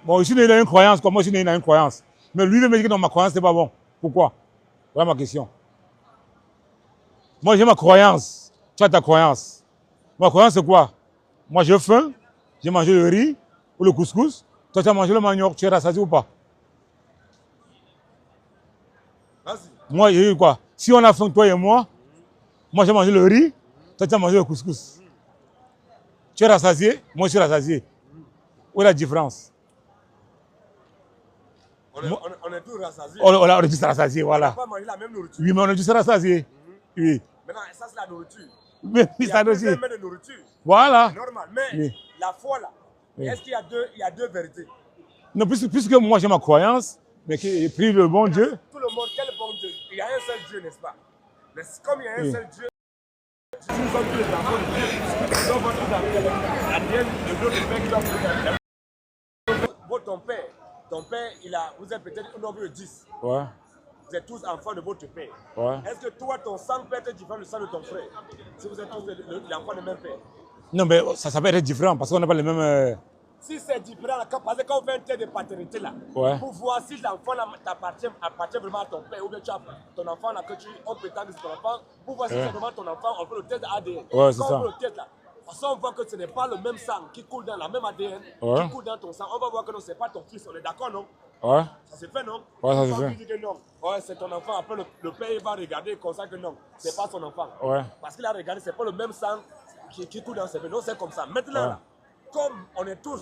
Bon, je suis né dans une croyance, quoi. Moi, je suis né dans une croyance. Mais lui, il me dit que dans ma croyance, c'est pas bon. Pourquoi? Voilà ma question. Moi, j'ai ma croyance. Tu as ta croyance. Ma croyance, c'est quoi? Moi, j'ai faim. J'ai mangé le riz ou le couscous. Toi, tu as mangé le manioc. Tu es rassasié ou pas? Vas-y. Moi, j'ai dit quoi? Si on a faim, toi et moi j'ai mangé le riz. Toi, tu as mangé le couscous. Tu es rassasié. Moi, je suis rassasié. Où est la différence? On est tous rassasiés. On est tous rassasiés, On voilà. n'a pas mangé la même nourriture. Oui, mais on est tous rassasiés. Oui. Maintenant, ça, c'est la nourriture. Mais Il y ça a aussi. plusieurs mets de nourriture. Voilà. C'est normal. Mais Oui. la foi, là, Oui. est-ce qu'il y a deux vérités? Non, puisque moi j'ai ma croyance, Mais qui prie le bon Dieu. Tout le monde, quel bon Dieu? Il y a un seul Dieu, n'est-ce pas? Mais comme il y a un seul Dieu, si nous sommes tous les enfants de Dieu, nous sommes tous la mienne de notre Père qui doit prier. Ton père, vous êtes peut-être au nombre de 10. Ouais. Vous êtes tous enfants de votre père. Ouais. Est-ce que toi, ton sang peut être différent du sang de ton frère? Si vous êtes tous l'enfant du même père. Non, mais ça peut être différent parce qu'on n'a pas les mêmes. Si c'est différent, parce que quand on fait un test de paternité là, Ouais. pour voir si l'enfant appartient vraiment à ton père ou bien tu as ton enfant là que on prétend que c'est ton enfant, pour voir si c'est vraiment ton enfant, on fait le test ADN. Ouais, c'est quand ça. on fait le test là, parce qu'on voit que ce n'est pas le même sang qui coule dans la même ADN, Ouais. qui coule dans ton sang, on va voir que non, c'est pas ton fils, on est d'accord non? Ouais. Ça se fait non? Ouais, ça se L'enfant fait. qui dit que non, ouais, c'est ton enfant, après le père il va regarder comme ça que non, c'est pas son enfant. Ouais. Parce qu'il a regardé, c'est pas le même sang qui coule dans ses veines, non, c'est comme ça. Maintenant Ouais. là, comme on est tous,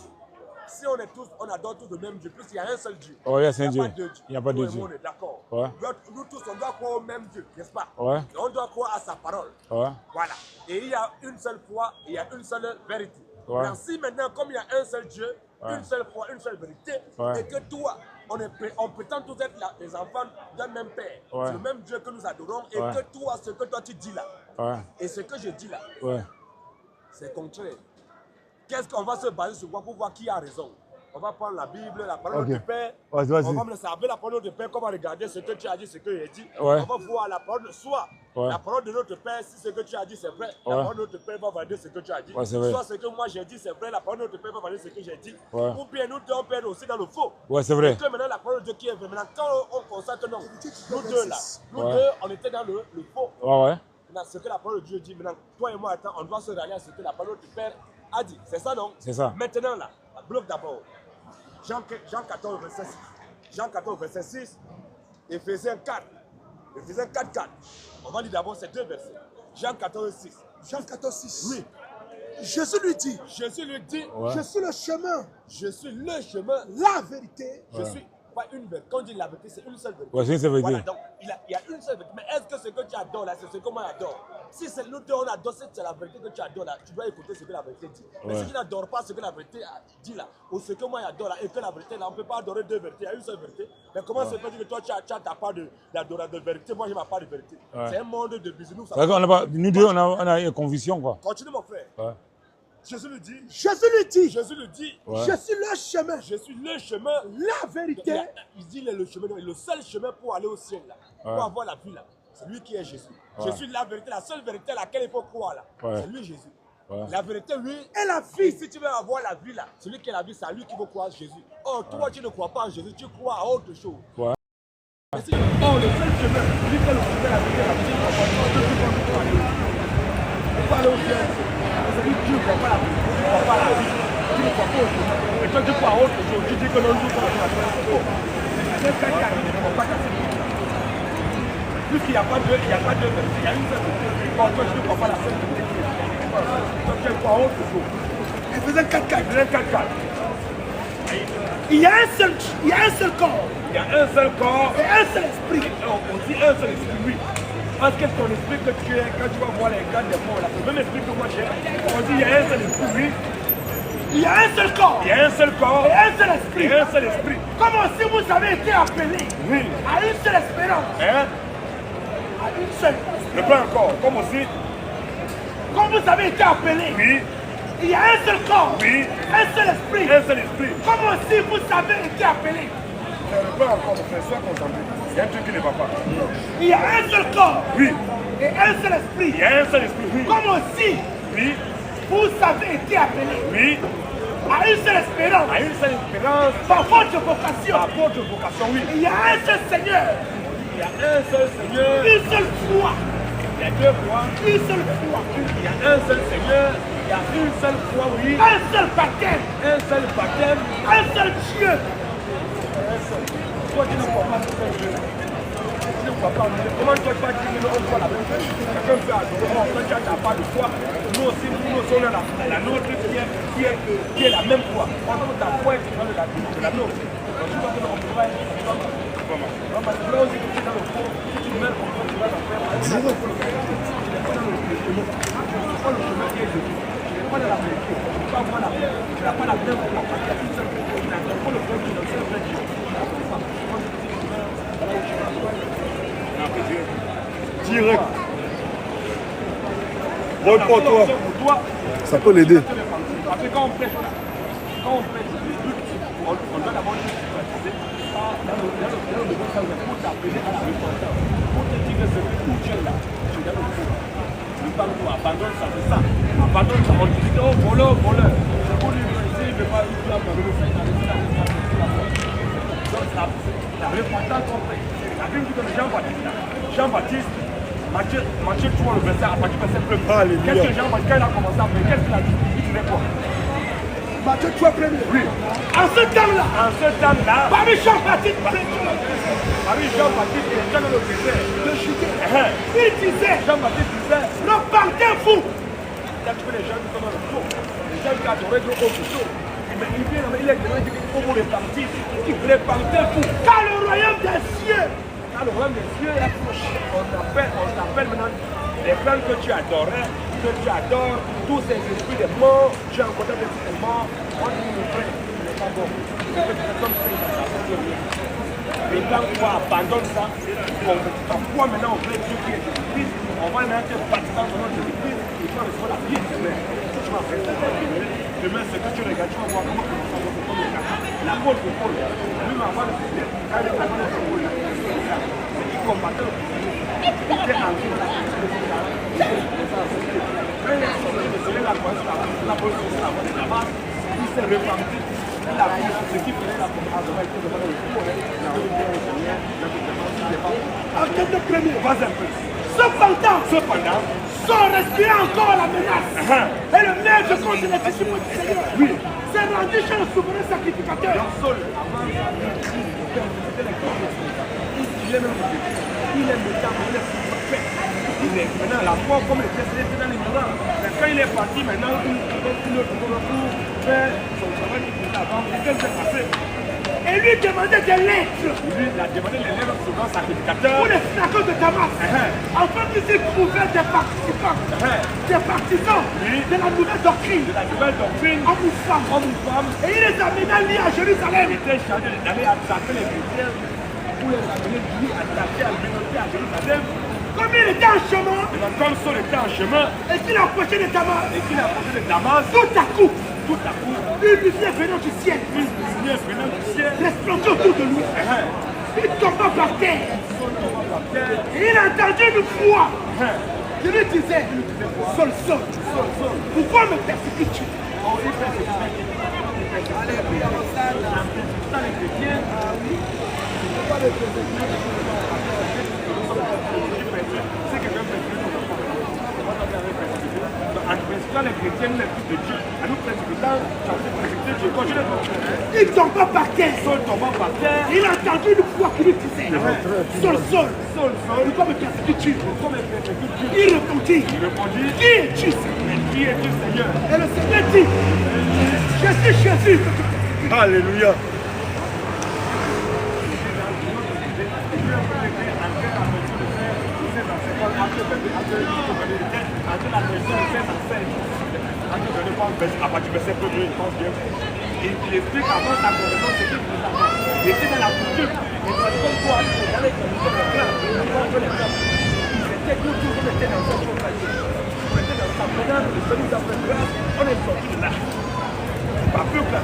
si on est tous, on adore tous le même Dieu, plus il y a un seul Dieu. Ouais, c'est un Dieu. pas deux dieux. Il n'y a pas de Nous, Dieu. on est d'accord. Ouais. Nous tous, on doit croire au même Dieu, n'est-ce pas? Ouais. Et on doit croire à sa parole. Ouais. Voilà. Et il y a une seule foi, il y a une seule vérité. Ouais. Mais si maintenant, comme il y a un seul Dieu, une seule foi, une seule vérité, Ouais. et que toi, on prétend tous être les enfants d'un même Père, Ouais. c'est le même Dieu que nous adorons, et Ouais. que toi, ce que toi tu dis là, Ouais. et ce que je dis là, Ouais. c'est contraire. Qu'est-ce qu'on va se baser sur quoi pour voir qui a raison? On va prendre la Bible, la parole Ok. du Père. Vas-y. On va me servir la parole du Père, qu'on va regarder ce que tu as dit, ce que j'ai dit. Ouais. On va voir la parole de soi. Ouais. La parole de notre Père, si ce que tu as dit c'est vrai, la Ouais. parole de notre Père va valider ce que tu as dit. Ouais, c'est vrai. Soit ce que moi j'ai dit c'est vrai, la parole de notre Père va valider ce que j'ai dit. Ouais. Ou bien nous deux on peut être aussi dans le faux. Ouais, c'est vrai. Et que maintenant la parole de Dieu qui est vraie. Maintenant quand on constate que non, nous deux là, nous Ouais. deux on était dans le faux. Ouais. Maintenant, ce que la parole de Dieu dit, maintenant, toi et moi, attends, on doit se rallier à ce que la parole du Père a dit. C'est ça, non? C'est ça. Maintenant, là, bloque d'abord. Jean 14, verset 6. Jean 14, verset 6. Éphésiens 4. Éphésiens 4, 4. On va lire d'abord ces deux versets. Jean 14, 6. Jean 14, 6. Oui. Jésus lui dit, Jésus lui dit, Ouais. je suis le chemin, je suis le chemin, la vérité. je suis pas une vérité. Quand on dit la vérité, c'est une seule vérité. Ouais, c'est une seule vérité. Voilà, donc il y a une seule vérité. Mais est-ce que ce que tu adores là, c'est ce que moi j'adore? Si c'est nous deux, on adore, c'est la vérité que tu adores là, tu dois écouter ce que la vérité dit. Mais Ouais. si tu n'adores pas ce que la vérité dit là, ou ce que moi j'adore là, et que la vérité là, on ne peut pas adorer deux vérités, il y a une seule vérité. Mais comment se fait que toi tu as ta part de vérité, moi j'ai ma part de vérité? Ouais. C'est un monde de bisounours. C'est vrai qu'on n'a pas, nous deux, on a une conviction, quoi. Continue mon frère. Ouais. Jésus lui dit, Jésus lui dit, Ouais. je suis le chemin, je suis le chemin. la vérité. Il dit le chemin, le seul chemin pour aller au ciel là, pour avoir la vie là, c'est lui qui est Jésus. Je suis la vérité, la seule vérité à laquelle il faut croire là, Ouais. c'est lui Jésus. Ouais. La vérité, lui, Et la et vie. si tu veux avoir la vie là, celui qui est la vie, c'est à lui qui faut croire Jésus. Oh, toi tu ne crois pas en Jésus, tu crois à autre chose. Ouais. Mais si- oh, le seul chemin, lui qui est le chemin, la vérité, la vie, il faut aller au ciel. C'est lui qui ne croit pas la vie, tu ne crois pas la vie, tu ne crois pas au chemin. Et toi tu crois à autre chose, tu dis que non, nous sommes c'est faux. C'est quelqu'un qui arrive, ne croit pas qu'à cette vie. Puisqu'il n'y a pas de vérité, il y a une seule vérité. Bon, toi tu ne crois pas la seule vérité qui est là. Toi tu crois à autre chose. Éphésiens 4, 4. Il y a un 4-4. Il y a un seul corps Il y a un seul corps. et un seul esprit. On dit un seul esprit, oui. Parce que ton esprit que tu es, quand tu vas voir les gars des morts, là, c'est le même esprit que moi j'ai. On dit il y a un seul esprit, oui. Il y a un seul corps Il y a un seul corps et un seul esprit. et un seul esprit. Comme si vous avez été appelés Oui. à une seule espérance, Hein? à une seule. Le pas encore. Comme aussi, Comme vous avez été appelés, oui, il y a un seul corps, oui, un seul esprit. un seul esprit. Comme si vous avez été appelés, Le pas encore, mon frère, sois concentré. Il y a un truc qui ne va pas. il y a un seul corps Oui, et un seul esprit. il y a un seul esprit, oui. Comme aussi Oui, vous avez été appelés oui, à une seule espérance, à une seule espérance, par votre vocation. par votre vocation, oui. Il y a un seul Seigneur, Il y a un seul Seigneur, une seule foi, il y a deux fois. une seule foi, Il y a un seul Seigneur, il y a une seule foi, oui. un seul baptême, Un seul baptême, un seul Dieu. un seul. Toi, tu ne crois pas en ce Dieu. Tu ne crois pas en Dieu. Comment toi, tu vas dire que nous, on croit la même chose? Quelqu'un peut adorer, oh, quand tu n'as pas de foi, nous aussi, nous on a la nôtre qui est la même foi. Pendant que ta foi est différente de la nôtre. Donc, tu vois que nous, on peut pas être ensemble. Non, parce que là aussi, tu es dans le fond, si tu mets comme ça, tu vas dans le faire. Tu n'es pas dans le chemin. Tu prends le chemin qui est Jésus. Tu n'es pas dans la vérité. Tu ne peux pas avoir la vérité. Tu n'as pas la même foi. Parce qu'il y a une seule vérité. Tu n'as pas le vrai Dieu, le seul vrai Dieu. direct. Bon pour toi. Ça peut l'aider. Parce que quand on prêche, on doit d'abord dire dans le pour t'appeler à la repentance, pour te dire que ce que tu es là, tu dois le faire. Ne parle pas, abandonne ça, c'est ça. Abandonne ça, on te dit, oh, voleur. C'est pour lui, ici, il ne veut pas, il doit abandonner ça, il a laissé la donc la repentance, on fait. La Bible dit que Jean-Baptiste, Matthieu 3, le verset, à partir du verset 1. Qu'est-ce que Jean-Baptiste, quand il a commencé à faire, qu'est-ce qu'il a dit? Il disait quoi? Matthieu 3 premier. Oui. En ce temps-là, parmi Jean-Baptiste, et les gens le désert, de Judée, il disait, Jean-Baptiste disait, repentez-vous. quand tu vois les gens qui sont dans le faux, les gens qui adoraient Dieu au couteau, mais il vient, il est demandé qu'il faut vous repartir, qu'il repentez-vous. Car le royaume des cieux, Quand le royaume des cieux est proche, on t'appelle maintenant les plans que tu adorais, que tu adores, tous ces esprits de mort, tu as rencontré des esprits de mort, on dit mon frère, ce n'est pas bon. C'est que tu fais comme ça, ça ne sert à rien. Et quand tu abandonnes ça, ta foi maintenant au vrai Dieu qui est Jésus-Christ, on va maintenant te baptiser dans le nom de Jésus-Christ, et tu vas recevoir la vie demain. Tu vas faire ça demain, c'est que tu regardes, tu vas voir comment tu vas faire comme le cas. La Paul de Paul, lui m'envoie le Seigneur, quand il est arrivé dans Paul, il combattait le Seigneur. Il était en vie. Quand il est sorti, le Seigneur l'a commencé la Paul sur la voie de Damas, il s'est repenti. Il a vu ce qui faisait la commande, il était devant le fou, il a vu le Seigneur, il a vu le Seigneur. en termes de premier, Vas un peu. cependant, Cependant, sans respirer encore la menace, et le maître contre les disciples du Seigneur, s'est rendu chez le souverain sacrificateur. Saul, avant ça, il est même il est méchant, il est parfait. Il est maintenant la foi comme le Christ était dans les miracles. Mais quand il est parti maintenant, il donne une autre pour faire son travail qu'il faisait avant. Et qu'est-ce qui s'est passé? Et lui demandait des lettres Lui, il a demandé les lèvres au souverain sacrificateur. pour les synagogues de Damas, afin qu'ils y trouvaient des participants, des partisans de la nouvelle doctrine, De la nouvelle doctrine, hommes ou femmes. homme ou femme, Et il les amenait liés à Jérusalem. il était chargé d'aller attaquer les chrétiens pour les amener lui attaquer à l'unité à Jérusalem. Comme il était en chemin Et donc, comme Saul était en chemin et qu'il approchait de Damas, et qu'il a approché de Damas, tout à coup, tout à coup, une lumière venant du ciel une lumière venant du ciel, resplendit autour de lui. Il tomba par terre. Et il a entendu une voix qui lui disait, Saul, Saul, pourquoi me persécutes-tu? En persécutant les chrétiens, les fils de Dieu, en nous persécutant, ça fait persécuter Dieu. Continue. Il tomba par terre. Saul tombant par terre, Il a entendu une voix qui lui disait, Saul, Saul, Saul, pourquoi me persécutes-tu? comme les persécute Dieu, Il répondit, il répondit, qui es-tu, Seigneur? mais qui es-tu, Seigneur? Et le Seigneur dit, je suis Jésus. Alléluia. À partir du verset 1, je pense bien. Il explique avant sa conversion ce qu'il faisait avant. Il était dans la coutume. Il était comme quoi, dans les conditions de plan, il était toujours comme était dans cette chose-là. On était dans sa menace, le Seigneur nous a fait grâce, on est sorti de là. Par peuple,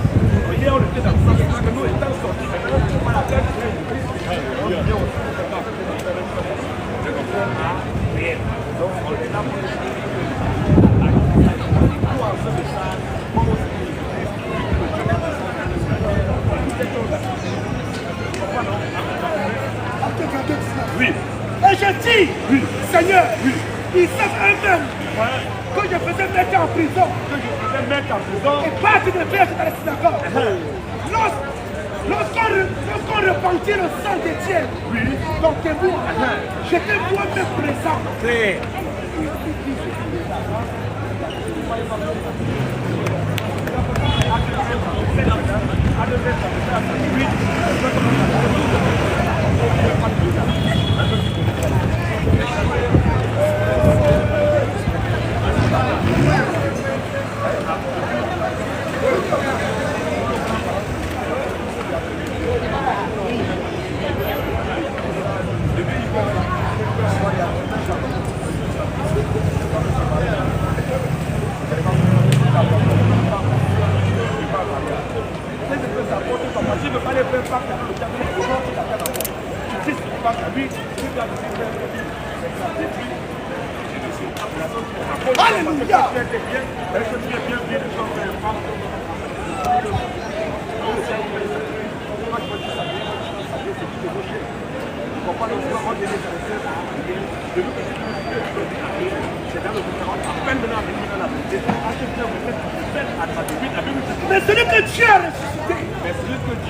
hier on était dans ça, parce que nous étant sortis, maintenant on va la faire du Christ. On vient aussi de faire à rien. Donc on est là pour les Oui. Et je dis, Seigneur, ils savent eux-mêmes que je faisais mettre en prison et pas de faire dans la synagogue. Lorsqu'on repentit le sang des tiens, donc témoin, j'étais moi-même présent. Alléluia. Mais celui que Dieu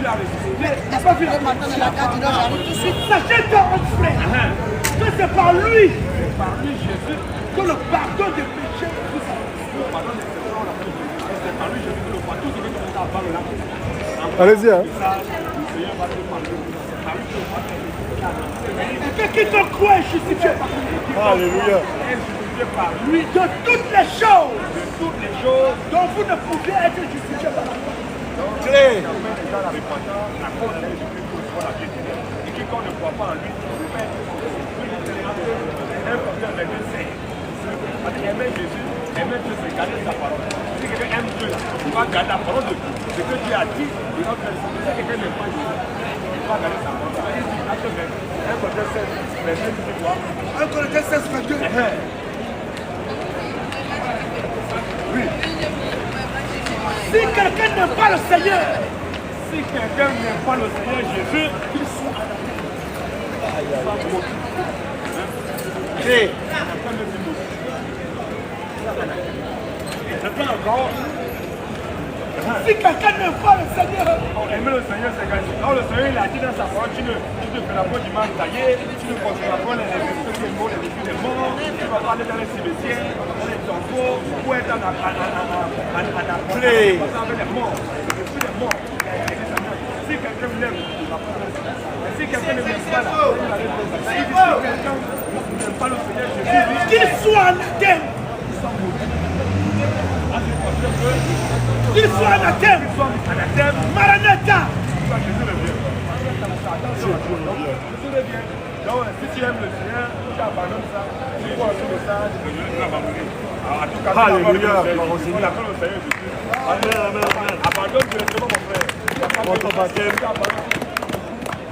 a ressuscité, n'a pas vu la matin de la gare, j'arrive tout de suite. Sachez que mon frère, que c'est par lui, Jésus, que le pardon des péchés nous a. C'est par lui, Jésus, que le pardon des péchés nous a. Allez-y, hein. Et que quiconque croit est justifié par lui. Alléluia. Par lui de toutes les choses dont vous ne pouvez être justifié par lui. Clé. Et quiconque ne croit pas en lui, aimer Jésus, aimer Dieu, c'est garder sa parole. Si quelqu'un aime Dieu, il va garder la parole de Dieu. Ce que Dieu a dit, il va faire ça. Si quelqu'un n'aime pas Jésus, il va garder sa parole. Acte 1 Corinthiens 16, verset 3. 1 Corinthiens 16, 22. Oui. Si quelqu'un n'aime pas le Seigneur, Si quelqu'un n'aime pas le Seigneur Jésus, qu'il soit. Clé. Je peux encore. si quelqu'un n'aime pas le Seigneur, Aimer le Seigneur, c'est gagné. Quand le Seigneur il a dit dans sa parole, tu ne fais la peau du mal taillé, tu ne consommeras pas les esprits des morts, les esprits des morts, tu ne vas pas aller dans les cimetières, dans les tombeaux, ou être en Clé. avec les morts, les esprits des morts. Si quelqu'un l'aime, il va pas le Seigneur. Et si quelqu'un ne l'aime pas, il va aller dans le Seigneur. Si quelqu'un n'aime pas le Seigneur Jésus, qu'il soit anathème, qu'il soit anathème, Maranatha. Donc, si tu aimes le Seigneur, tu abandonnes ça, tu vois ce message, tu vas abandonner. En tout cas, Alléluia, on appelle le Seigneur Jésus. Abandonne directement mon frère. Il y a pas de baptême.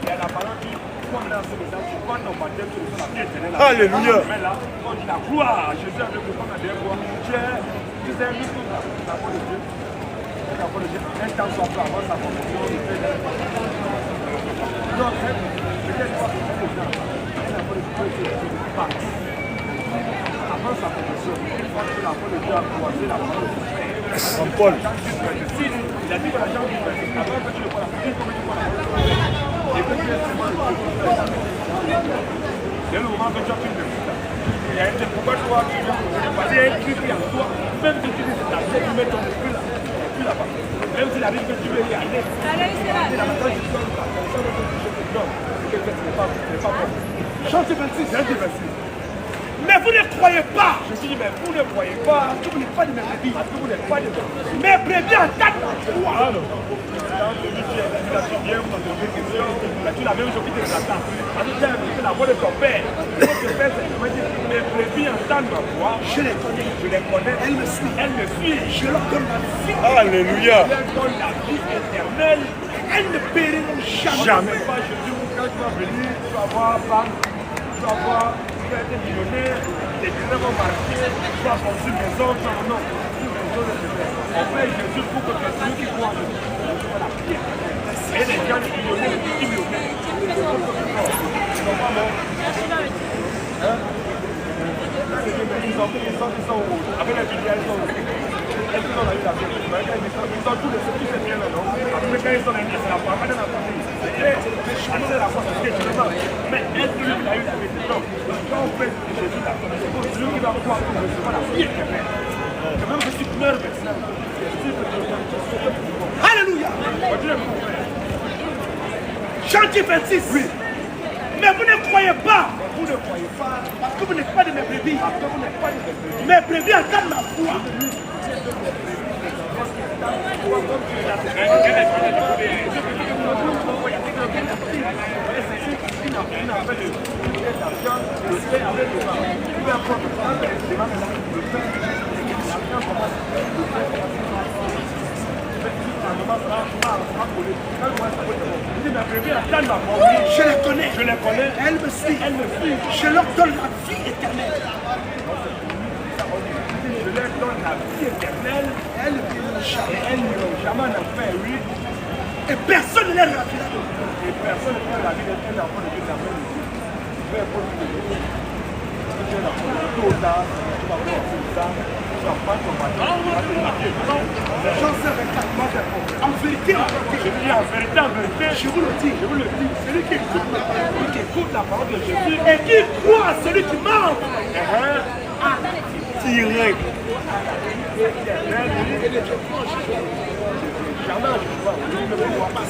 Il y a la parole qui, comme dans ce message, tu prends ton baptême, tu reçois la vie éternelle. Alléluia. Mais là, quand on dit la gloire à Jésus avec le sang à des voix, tu sais, mis tout ça, la foi de Dieu. La foi de Dieu. Un temps soit peu avant sa conversion, il fait des non, c'est peut-être pas que c'est ça. La foi de Dieu, c'est pas. Avant sa conversion, une fois que la foi de Dieu a croisé la foi de Dieu, Saint Paul. il a dit que la jambe du verset, avant que tu le vois la foi, comme tu vois la foi, et que tu es seulement le Dieu. C'est le moment que tu as pris le Christ. Il y a un pourquoi toi tu viens pour te passer un Christ qui est en toi, même si tu dis que ta tête, tu mets ton esprit là, tu là-bas. Même s'il arrive que tu veux y aller, c'est la matin, tu sors de la personne que tu te donnes. C'est que ce n'est pas bon. Chantez 26. Chantez 26. Mais vous ne croyez pas, Je suis dit, mais vous ne croyez pas, parce que vous n'êtes pas de mes brebis. parce que vous n'êtes pas de Mes brebis entendent ma voix. Quand celui qui est là, tu viens pour te poser question, tu la même chose qui te l'attend. Parce que tu as écouté la voix de ton père. Ton père, c'est de me dire, mes brebis entendent ma voix. Je les connais. Je les connais. Elles me suivent. Elles me suivent. Je leur donne la vie. Alléluia. Je leur donne la vie éternelle. Elles ne périront jamais. Jamais pas Jésus, quand tu vas venir, tu vas voir femme, tu vas voir, tu vas être millionnaire, tes biens vont marcher, tu vas construire une maison, tu vas non. On fait Jésus pour que celui qui croit en Jésus soit la pierre. Et les gens qui millionnaires, les petits millionnaires, tu comprends, non? Ils sont avec les milliards, ils sont est-ce qu'ils ont eu la vie? Ils sont tous ces biens-là, non? Après, quand ils sont là, c'est la famille de la famille. C'est la force de Dieu. Mais est-ce qu'il a eu la vie? Non. Quand on fait Jésus, c'est celui qui va pouvoir recevoir la vie éternelle. Que même si tu meurs maintenant, Alléluia. continue mon frère. Chantez 26. Oui. Mais vous ne croyez pas, Vous ne croyez pas, parce que vous n'êtes pas de mes brebis. parce que vous n'êtes pas de Mes brebis entendent ma voix. Je les connais. Je les connais. Elle me suit. Elle me suit. Je leur donne la vie éternelle. Je leur donne la vie éternelle. Elle ne jamais. Elles n'ont jamais en fait, oui. Et personne ne les ravira. Et personne ne peut la vie d'être un enfant de Dieu d'après lui. Peu importe ce que tu veux. Si tu es un enfant de Dieu, là, tu vas voir ça. Tu vas prendre ton bâton. Tu vas te marquer. J'en sais en vérité, Je dis en vérité, je vous le dis. je vous le dis, celui qui écoute la parole de Jésus Et qui croit à celui qui m'a tiré. Jamais je crois, je ne me vois pas.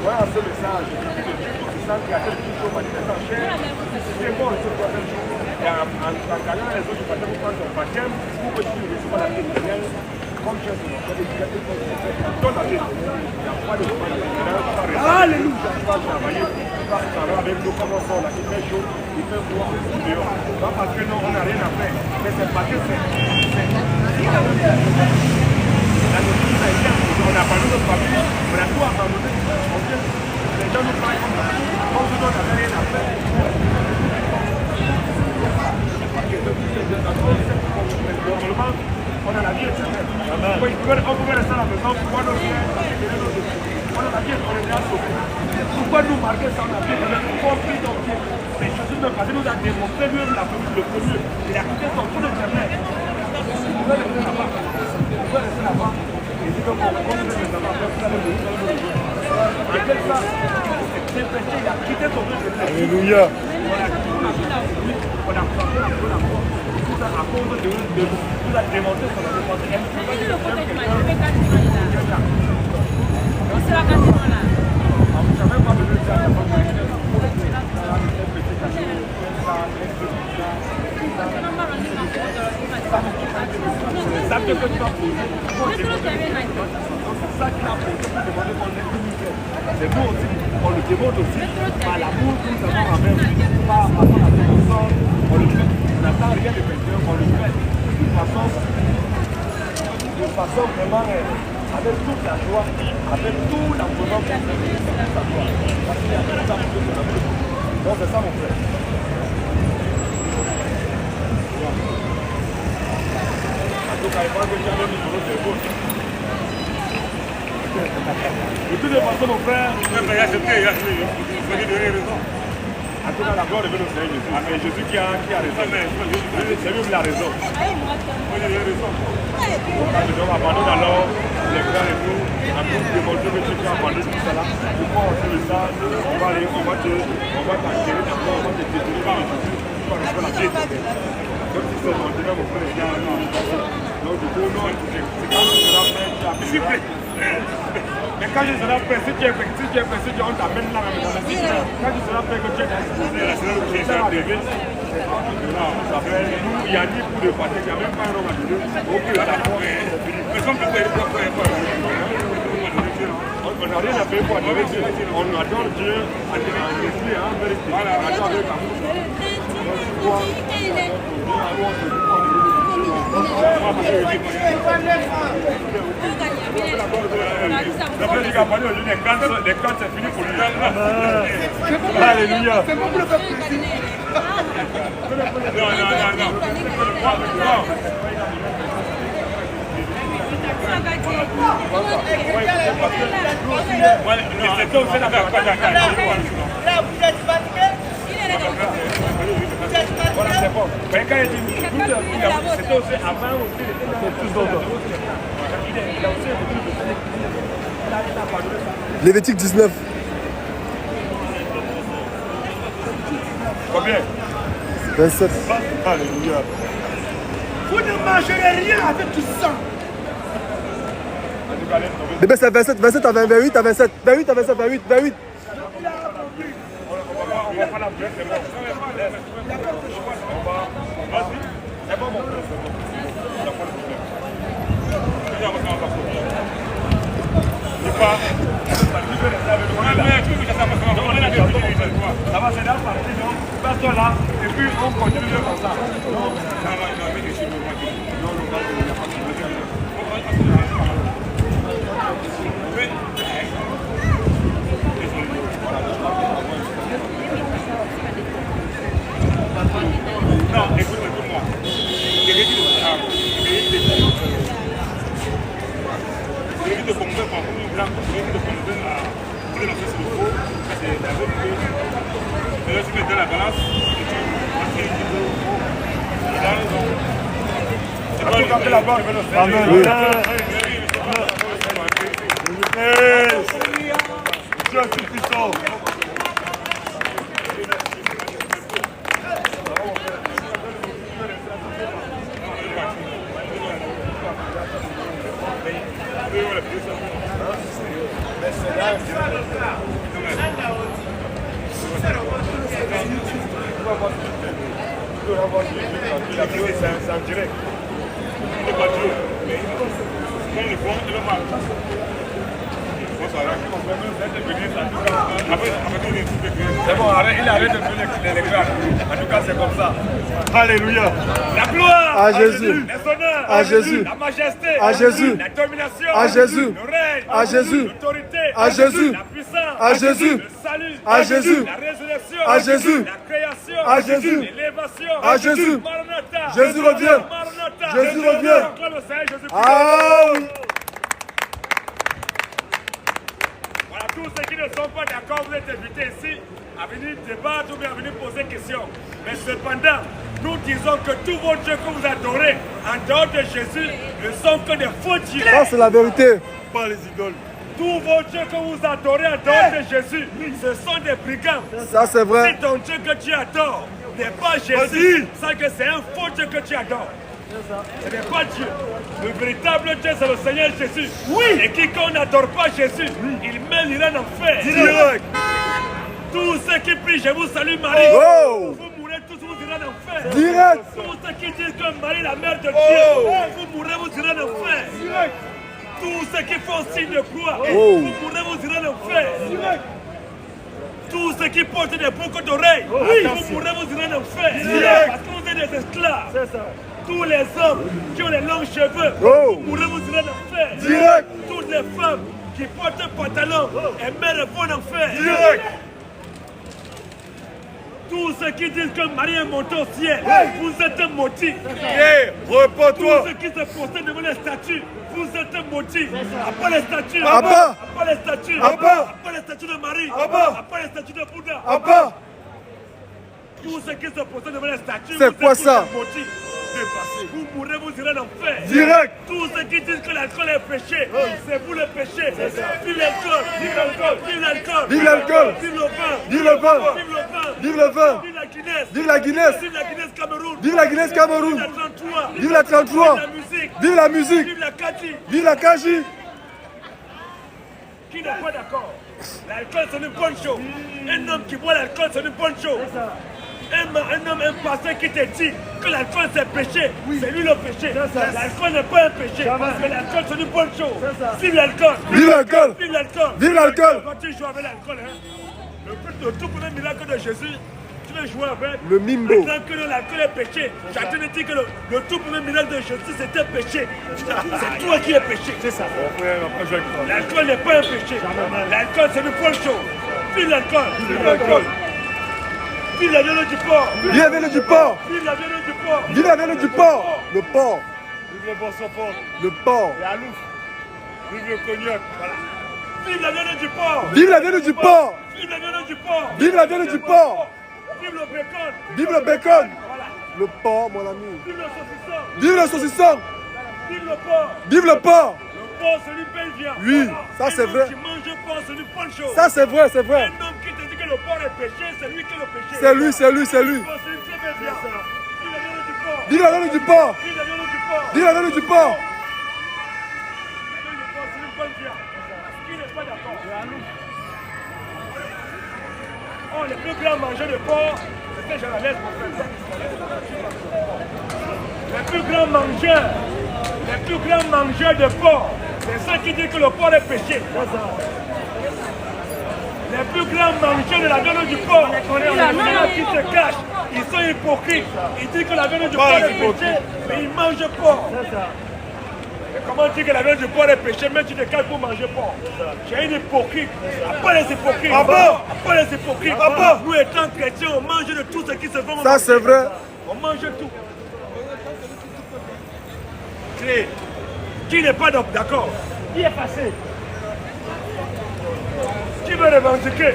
Voilà ce message. C'est ça qui a quelque chose manifesté en chair. C'est bon, ce troisième jour. Et en gagnant les autres, tu vas prendre ton baptême pour que tu ne reçois pas la vie éternelle. Comme tu es sur notre éducateur, dans la vie éternelle, il n'y a pas de chemin éternel. Alléluia. Tu vas travailler, tu vas travailler avec nous comme on sort là, il fait chaud, il fait froid, il dehors. Pas parce que non, on n'a rien à faire, mais c'est parce que c'est. La notice a été on a parlé de notre famille, on a tout abandonné, on vient, les gens nous parlent comme ça, comme si on n'avait rien à faire. Normalement, on a la vie éternelle. On pouvait rester à la maison, pourquoi nous faire, on a la vie, on est déjà sauvé. Pourquoi nous marquer ça, on a bien compris donc mais Jésus nous a démontré lui-même la famille, le premier, il a quitté son trou d'éternel. Il pouvait rester là-bas. Il pouvait rester là-bas. Et dit que bon, comme vous êtes là-bas, vous allez le en quel cas, c'est péché, il a quitté son trou d'éternel. Alléluia. On a frappé la bonne à tout ça à cause de nous a démontré son indépendance. C'est ça que tu vas poser. C'est ça qu'il a posé pour demander qu'on est unitaire. C'est nous aussi, on le demande aussi par l'amour que nous avons envers lui, par rapport à notre sort, on le fait. On n'attend rien de quelqu'un, on le fait de façon vraiment avec toute la joie, avec tout l'environnement pour faire sa joie. Parce qu'il y a tout ça pour son amour. Donc c'est ça mon frère. En tout cas, il faut que j'ai un numéro de gauche. De toutes les façons, mon frère, Il a accepté, il a donné raison. en tout cas, la gloire revient au Seigneur Jésus. C'est Jésus qui a raison. C'est lui qui a raison. Je dois abandonner alors les frères et nous, à tout démontrer que tu as abandonné tout ça là. Pourquoi on fait le ça, on va t'enquérir d'abord, on va te détourner par Jésus, tu vas recevoir la vie éternelle. Donc si c'est mon Dieu, mon frère, les gars, donc du coup, non, c'est quand tu seras prêt, tu as discipliné. Mais quand je serai prêt, si tu es prêt, on t'amène là, quand tu seras prêt, que tu es disposé, ça va arriver. Ça fait nous, il y a ni coup de pâté, il n'y a même pas un homme à donner. Au plus, à la fois, Personne ne peut pas on n'a rien à payer pour adorer Dieu. On adore Dieu en esprit, en vérité. Voilà, on adore avec amour. Les cannes, c'est fini pour lui. Alléluia. C'est bon pour le faire plaisir. Non. C'est aussi la faire quoi d'accord. Là, vous êtes fatigué? Voilà, c'est bon. Mais quand il dit, c'était aussi avant aussi, il était dans tous d'autres. Il a aussi Lévitique 19. Combien? 27. Alléluia. Vous ne mangerez rien avec du sang. Bébé, c'est 27 à 20, 28 à 27. 28 à 27, 28. On va pas la plaire, c'est bon. Vas-y. C'est bon, mon frère, c'est bon. On n'a pas de problème. Dis pas. Ça va, c'est là, parti, non? Passe-toi là, et puis on continue comme ça. chanter la gloire de notre Seigneur. Amen. Oui. Dieu est tout puissant. C'est en direct. Il n'est pas Dieu. Mais quand il est bon, il est mal. C'est bon, il arrête de donner les grades. En tout cas, c'est comme ça. Alléluia. La gloire, À Jésus. les honneurs, À Jésus. la majesté, À Jésus. la domination, À Jésus. le règne, À Jésus. l'autorité, À Jésus. la puissance, À Jésus. le salut, À Jésus. la résurrection, À Jésus. la création, À Jésus. l'élévation, À Jésus. Maranatha, Jésus revient. Maranatha, Jésus revient. Acclame le Seigneur Jésus-Christ. Ah oui. Voilà, tous ceux qui ne sont pas d'accord, vous êtes invités ici à venir débattre ou bien à venir poser questions. Mais cependant, nous disons que tous vos dieux que vous adorez en dehors de Jésus ne sont que des faux dieux. Ça, c'est la vérité. Pas les idoles. Tous vos dieux que vous adorez en dehors de Jésus, ce sont des brigands. Ça, c'est vrai. Si ton Dieu que tu adores n'est pas Jésus, c'est que c'est un faux Dieu que tu adores. Ce n'est pas Dieu. Le véritable Dieu, c'est le Seigneur Jésus. Oui. Et quiconque n'adore pas Jésus, il mène l'Iran en enfer. Direct. Tous ceux qui prient, je vous salue Marie. Oh. Vous mourrez tous, vous irez en enfer. Direct. Tous ceux qui disent que Marie est la mère de Dieu, vous mourrez, vous irez en enfer. Direct. Tous ceux qui font signe de croix, Oh. vous mourrez, vous irez en enfer. Direct. Tous ceux qui portent des boucles d'oreilles, vous mourrez, vous irez en enfer. Direct. Parce que vous êtes des esclaves. Tous les hommes qui ont les longs cheveux, Oh. vous mourrez, vous irez en enfer. Direct. Toutes les femmes qui portent un pantalon et mèrent vont en enfer. Direct. Tous ceux qui disent que Marie est montée au ciel, vous êtes maudits. Hey, Tous repends-toi. ceux qui se postent devant les statues, vous êtes maudits. Après les statues, Abba. après les statues, Abba. après les statues de Marie, Abba. après les statues de Bouddha. Abba. Tous ceux qui se postent devant les statues, C'est vous quoi êtes ça? tous maudits. Vous mourrez, vous irez en enfer. Direct. Tous ceux qui disent que l'alcool est péché, c'est vous le péché. Vive l'alcool, vive l'alcool, vive l'alcool, Vive l'alcool. vive le vin, Vive le vin. vive le vin, Vive le vin. vive la Guinness, Vive la Guinness. vive la Guinness Cameroun, Vive la Guinness vive Cameroun. la 33, Vive la 33. vive la musique, Vive la musique. vive la Kati. Vive la Kaji. Qui n'est pas d'accord? L'alcool c'est une bonne chose. Un homme qui boit l'alcool c'est une bonne chose. Un homme, un pasteur qui te dit que l'alcool c'est péché, c'est lui le péché. L'alcool n'est pas un péché, mais l'alcool c'est une bonne chose. Vive l'alcool! Vive l'alcool. Vive l'alcool! Vive l'alcool. Quand tu joues avec l'alcool, le tout premier miracle de Jésus, tu veux jouer avec Le mimbo. Maintenant que l'alcool est péché, j'attends de dire que le tout premier miracle de Jésus c'était péché. C'est toi qui es péché. C'est ça. L'alcool n'est pas un péché. L'alcool c'est une bonne chose. Vive l'alcool! Vive l'alcool! Vive la viande du porc! Vive la viande du porc. Vive la viande du porc! Vive la viande du porc. Le porc. Vive le boisson fort. Le porc. La louche. Vive le cognac. Voilà. Vive la viande du porc! Vive la viande du porc. Vive la viande du porc! Vive la viande du porc. Vive le bacon! Vive le bacon. Voilà. Le porc, mon ami. Vive le saucisson! Vive le saucisson. Vive le porc! Vive le porc. Le porc, c'est une belle viande. Oui, ça, c'est Un homme vrai. qui mange le porc, c'est une bonne chose. Ça, c'est vrai, c'est vrai. Un homme qui te dit que le porc est péché, c'est lui qui est le péché. C'est lui, c'est lui, c'est lui. Le porc, c'est une très belle viande. Vive la viande du porc! Vive la viande du porc. Vive la viande du porc! Vive la viande du porc. La viande du porc, c'est une bonne viande. Qui n'est pas d'accord? Oh, les plus grands mangeurs de porc, c'était Jean Lalès, mon frère. Les plus grands mangeurs de porc, c'est ceux qui disent que le porc est péché. Les plus grands mangeurs de la viande du porc, c'est ceux qui se cachent, ils sont hypocrites. Ils disent que la viande du porc est péché, mais ils mangent porc. Mais comment dire que la viande du porc est péché, mais tu te caches pour manger porc? J'ai une hypocrite. Après les hypocrites. Après les hypocrites. Nous étant chrétiens, on mange de tout ce qui se vend. Ça, c'est vrai. On mange tout. Qui n'est pas d'accord? Qui est passé? Qui veut revendiquer?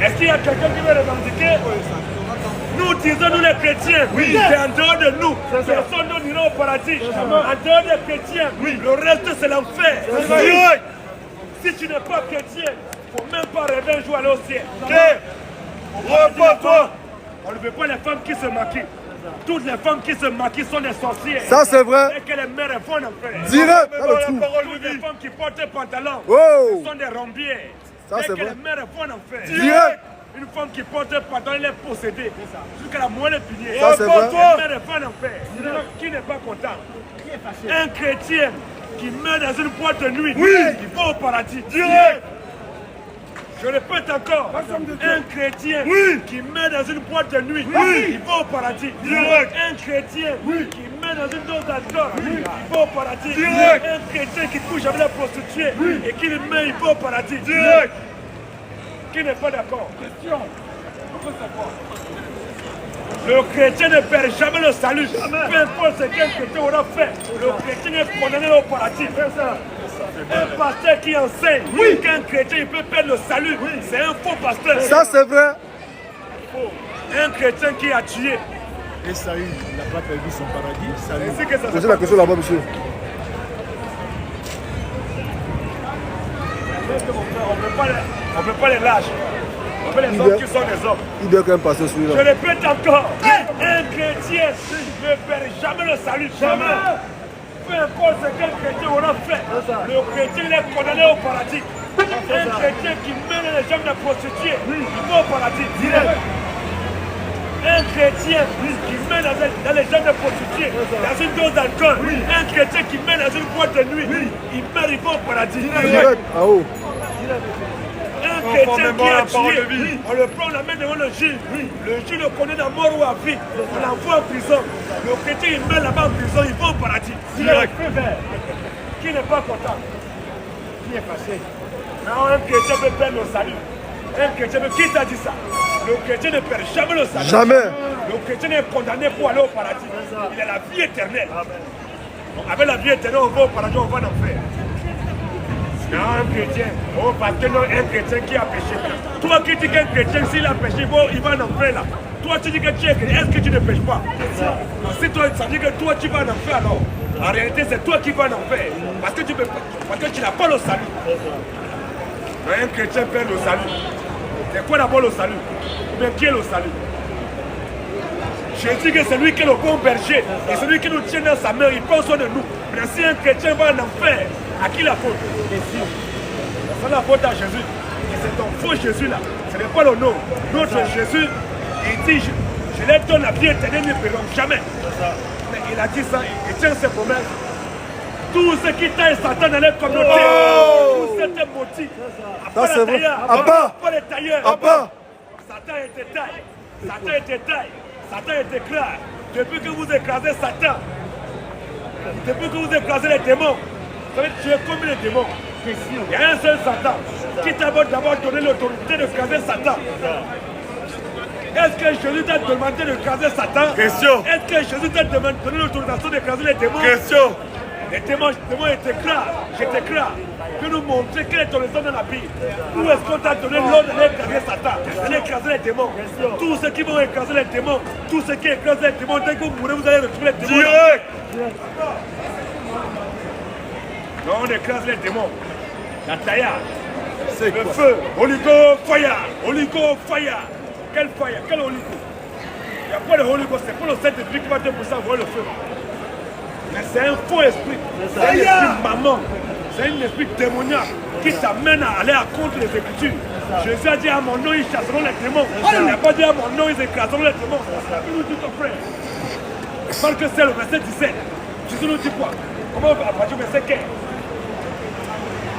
Est-ce qu'il y a quelqu'un qui veut revendiquer? Nous disons, nous les chrétiens, c'est en dehors de nous. Personne d'autre ira au paradis. En dehors des chrétiens, le reste c'est l'enfer. Si tu n'es pas chrétien, il ne faut même pas rêver un jour aller au ciel. Repars-toi. On ne veut pas les femmes qui se maquillent. Toutes les femmes qui se maquillent sont des sorcières. Ça, c'est vrai. Et que les mères vont en enfer. Direct, dans le trou. Toutes les femmes qui portent des pantalons Oh. sont des rombières. Ça, et c'est que vrai. les mères vont en enfer. Direct. Une femme qui porte un pantalon, elle est possédée. Jusqu'à la moelle pilier. Ça, c'est vrai. Les mères vont en enfer. Qui n'est pas content? Un chrétien qui meurt dans une boîte de nuit, il va au paradis. Direct. Je répète encore, un chrétien qui meurt dans une boîte de nuit, il va au paradis. Un chrétien qui meurt dans une dose d'alcool, il va au paradis. Un chrétien qui couche avec la prostituée et qui meurt, il va au paradis. Qui n'est pas d'accord? Le chrétien ne perd jamais le salut. Peu importe ce qu'un chrétien aura fait, le chrétien est condamné au paradis. Un pasteur qui enseigne qu'un chrétien il peut perdre le salut, c'est un faux pasteur. Ça, c'est vrai. Un chrétien qui a tué. Et Saül n'a pas perdu son paradis. Saül. C'est que ça se Posez la question là-bas, monsieur. On ne peut pas les lâcher. On fait les hommes qui sont des hommes. Il doit quand même passer Je celui-là. répète encore, un chrétien ne perd jamais le salut. Jamais. Peu importe ce qu'un chrétien aura fait, le chrétien est condamné au paradis. Un chrétien qui mène les gens de prostituées, il va au paradis. Un chrétien qui mène dans les gens de prostituées, dans une dose d'alcool, un chrétien qui mène dans une boîte de nuit, il meurt, il va au paradis. Direct, en haut. Un chrétien qui a tué, on le prend, on l'amène devant le juge. Le juge le connaît à mort ou à vie. On l'envoie en prison. Le chrétien, il meurt là-bas en prison, il va au paradis. Direct. Qui n'est pas content? Qui est fâché? Non, un chrétien peut perdre le salut. Un chrétien peut... Qui t'a dit ça? Le chrétien ne perd jamais le salut. Jamais. Le chrétien est condamné pour aller au paradis. Il a la vie éternelle. Donc, avec la vie éternelle, on va au paradis, on va en enfer. Non, un chrétien. Oh, parce que non, un chrétien qui a péché. Toi qui dis qu'un chrétien, s'il a péché, bon, il va en enfer là. Toi, tu dis que tu es chrétien, est-ce que tu ne pêches pas? Donc, si toi, ça veut dire que toi, tu vas en enfer alors. En réalité, c'est toi qui vas en enfer. Parce que tu n'as pas le salut. Non, un chrétien perd le salut. C'est quoi d'abord le salut? Mais qui est le salut? Jésus que c'est lui qui est le bon berger. Et celui qui nous tient dans sa main, il prend soin de nous. Mais si un chrétien va en enfer, à qui la faute? C'est la faute à Jésus. Et c'est ton faux Jésus là. Ce n'est pas le nom. Notre Jésus, il dit, je leur donne la vie éternelle, ils ne perdront jamais. Mais il a dit ça, il tient ses promesses. Tous ceux qui taillent Satan dans leur communauté, tous ceux qui maudits. Ça, c'est vrai. Pas les tailleurs. Abba. Satan était taille. Satan était taille. Satan était clair. Depuis que vous écrasez Satan, depuis que vous écrasez les démons, vous savez tuer combien de démons? Il y a un seul Satan qui t'a d'abord donné l'autorité de écraser Satan. Est-ce que Jésus t'a demandé d'écraser Satan? Question. Est-ce que Jésus t'a donné l'autorisation d'écraser les démons? Question. Les démons étaient clairs. J'étais clair. Que nous montrer quelle est ton raison dans la Bible. Où est-ce qu'on t'a donné l'ordre d'écraser Satan, d'écraser les démons? Tous ceux qui vont écraser les démons, tous ceux qui écrasent les démons, dès que vous mourrez, vous allez retrouver les démons. Direct. Non, on écrase les démons. La taillade. C'est Le quoi? feu. Holy Ghost fire. Holy Ghost fire. Quel fire? Quel Holy Ghost? Il n'y a pas de Holy Ghost. C'est pas le Saint-Esprit qui va te pousser à voir le feu. Mais c'est un faux esprit. C'est un esprit maman. C'est un esprit démoniaque qui t'amène à aller à contre les Écritures. Jésus a dit à mon nom, ils chasseront les démons. Il n'a pas dit à mon nom, ils écraseront les démons. Il nous dit ton frère. Parce que c'est le verset 17. Jésus nous dit quoi? Comment on va partir au verset 15?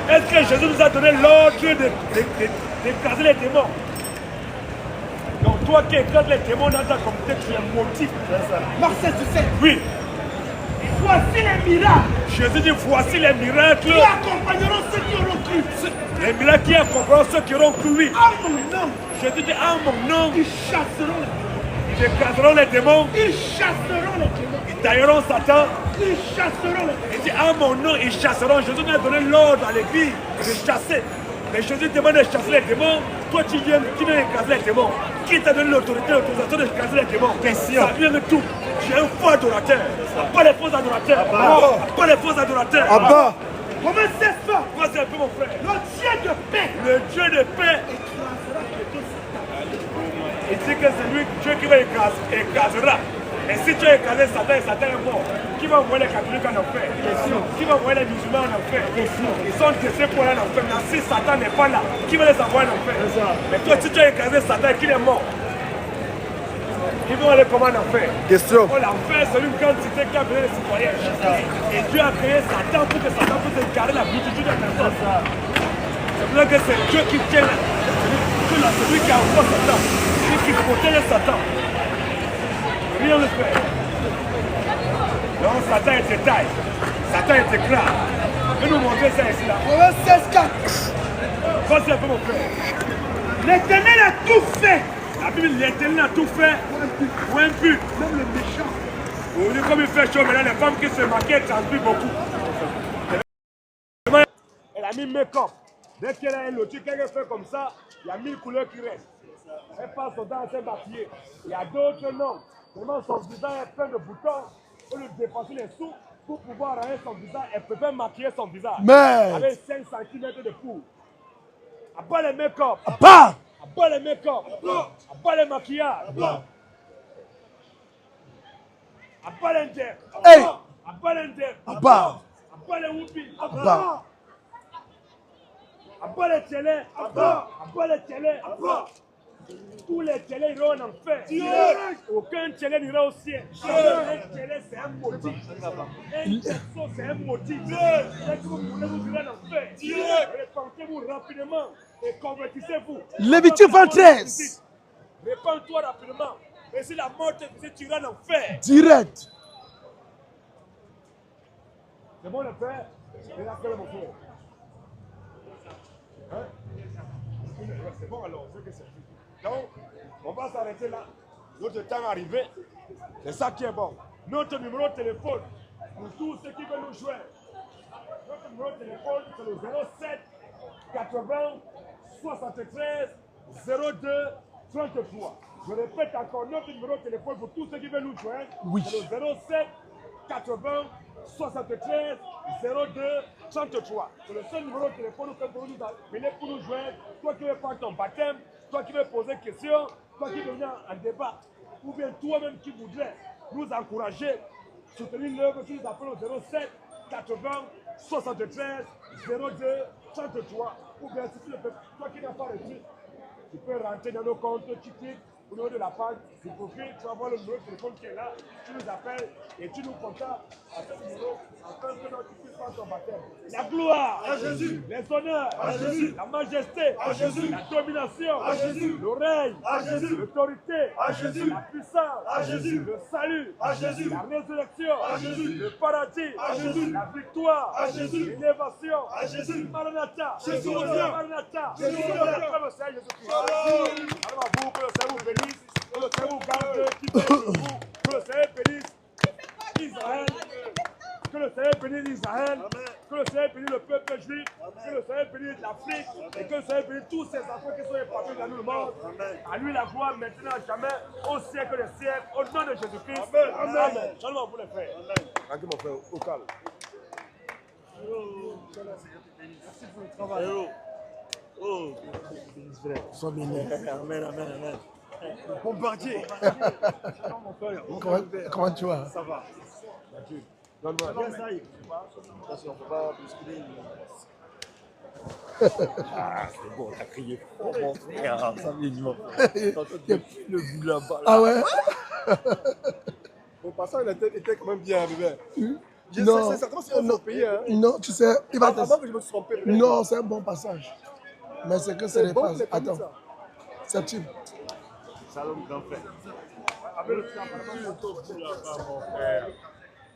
Est-ce que Jésus nous a donné l'ordre d'écraser les démons? Donc toi qui écrases les démons dans ta communauté, tu es maudit. Marseille, tu sais. Oui. Voici les miracles Jésus dit, voici les miracles. qui accompagneront ceux qui auront cru. Les miracles qui accompagneront ceux qui auront cru, oui. À mon nom, Jésus dit, en mon nom, ils chasseront les démons. ils écraseront les démons. Ils chasseront les démons. Ils tailleront Satan. Ils chasseront les démons. Il dit, en mon nom, ils chasseront. Jésus nous a donné l'ordre à l'église de chasser. Mais Jésus demande de chasser les démons. Toi, tu viens écraser les démons. Qui t'a donné l'autorisation d'écraser les démons? Question. Ça vient de tout. Tu es un faux adorateur. Pas les faux adorateurs. Pas les faux adorateurs. Abba. Comment c'est ça? Vas-y un peu mon frère. Le Dieu de paix. Le Dieu de paix. Il dit que c'est lui, Dieu qui va écrasera. Et si tu as écrasé Satan et Satan est mort, qui va envoyer les catholiques en enfer? Qui va envoyer les musulmans en enfer? Ils sont testés pour aller en enfer. Mais si Satan n'est pas là, qui va les envoyer en enfer? Mais toi, si tu as écrasé Satan et qu'il est mort, ils vont aller comment en enfer? Question. Oh, l'enfer, c'est une grande cité qui a besoin des citoyens. Et Dieu a créé Satan pour que Satan puisse égarer la multitude de personnes. C'est pour ça que c'est Dieu qui tient celui qui envoie Satan, celui qui protège Satan. Rien ne fait. Donc Satan est taille, Satan est éclat. Je vais nous montrer ça ici là. Proverbe 16:4. Vas-y un peu mon frère. L'Éternel a tout fait. La Bible, l'Éternel a tout fait pour un but. Même le méchant. Vous voyez comme il fait chaud maintenant, les femmes qui se maquillent transpirent beaucoup. Elle a mis make-up. Dès qu'elle a un lotus, quand elle fait comme ça, il y a 1000 couleurs qui restent. Elle passe son temps à se maquiller. Il y a d'autres noms. Vraiment, son visage est plein de boutons. Pour lui dépenser les sous, pour pouvoir arranger son visage, elle peut pas maquiller son visage. Mais. Avec 5 cm de poudre. À bas les make-up. Abba. À bas les make-up. À bas les maquillages. À bas les indep. Hey. À bas les indep. Abba. À bas les whoopie. Abba. À bas les télés. À bas les télés. Tous les télés iront en enfer. Aucun télé n'ira au ciel. Un télé, c'est un maudit. Un perso, c'est un maudit. Dès que vous voulez, vous irez en enfer. Répentez-vous rapidement et convertissez-vous. Lévitique 23. Répands-toi rapidement. Et si la mort te visite, tu iras en enfer. Direct. C'est bon le père? Et là, quel est mon frère? Hein? C'est bon alors, c'est que c'est. Donc, on va s'arrêter là. Notre temps est arrivé. C'est ça qui est bon. Notre numéro de téléphone, pour tous ceux qui veulent nous joindre. Notre numéro de téléphone, c'est le 07 80 73 02 33. Je répète encore, notre numéro de téléphone pour tous ceux qui veulent nous joindre. Oui. C'est le 07 80 73 02 33. C'est le seul numéro de téléphone que vous nous appelez pour nous joindre. Toi qui veux faire ton baptême, toi qui veux poser des questions, toi qui veux venir en débat, ou bien toi-même qui voudrais nous encourager, soutenir l'œuvre, tu nous appelles au 07 80 73 02 33. Ou bien si tu le fais, toi qui n'as pas reçu, tu peux rentrer dans nos comptes, tu cliques au niveau de la page du profil, tu vas voir le numéro de téléphone qui est là, tu nous appelles et tu nous contactes à ce numéro afin que tu puisses faire ton baptême. La gloire à Jésus, les honneurs à Jésus, la majesté à Jésus, la domination à Jésus, le règne à Jésus, l'autorité à Jésus, la puissance à Jésus, le salut à Jésus, la résurrection à Jésus, le paradis à Jésus, la victoire à Jésus, l'élévation à Jésus, Maranatha, Jésus revient, Maranatha, Jésus revient, comme le Seigneur Jésus-Christ. Alors à vous, que le Seigneur vous bénisse, que le Seigneur vous garde, qui bénisse vous, que le Seigneur bénisse Israël, que le Seigneur bénisse Israël, que le Seigneur bénisse le peuple juif, que le Seigneur bénisse l'Afrique et que le Seigneur bénisse tous ces enfants qui sont éparpillés dans le monde. À lui la gloire maintenant à jamais, au siècle des siècles, au nom de Jésus-Christ. Amen. Shalom vous les frères. Tranquille mon frère, au calme. Merci pour le travail. Oh, Sois béni. amen, amen, amen. Bombardier. Comment tu vas? Ça va. Donne-moi. Ça y est. Attention, on ne peut pas bousculer. Ah, c'est bon, t'as crié fort, mon frère. Ça vient du moment. Le bout là-bas. Ah ouais? Bon, passant, il était quand même bien, bébé. Non, C'est certainement c'est un autre pays. Hein. non, tu sais, il va te... Avant que je me suis trompé. bébé. Non, c'est un bon passage. Mais c'est que c'est les bon, phases. les familles, Attends, ça. c'est type. Salam, grand frère.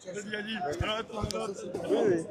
Je l'ai dit. Alors, attends, attends. Oui, oui.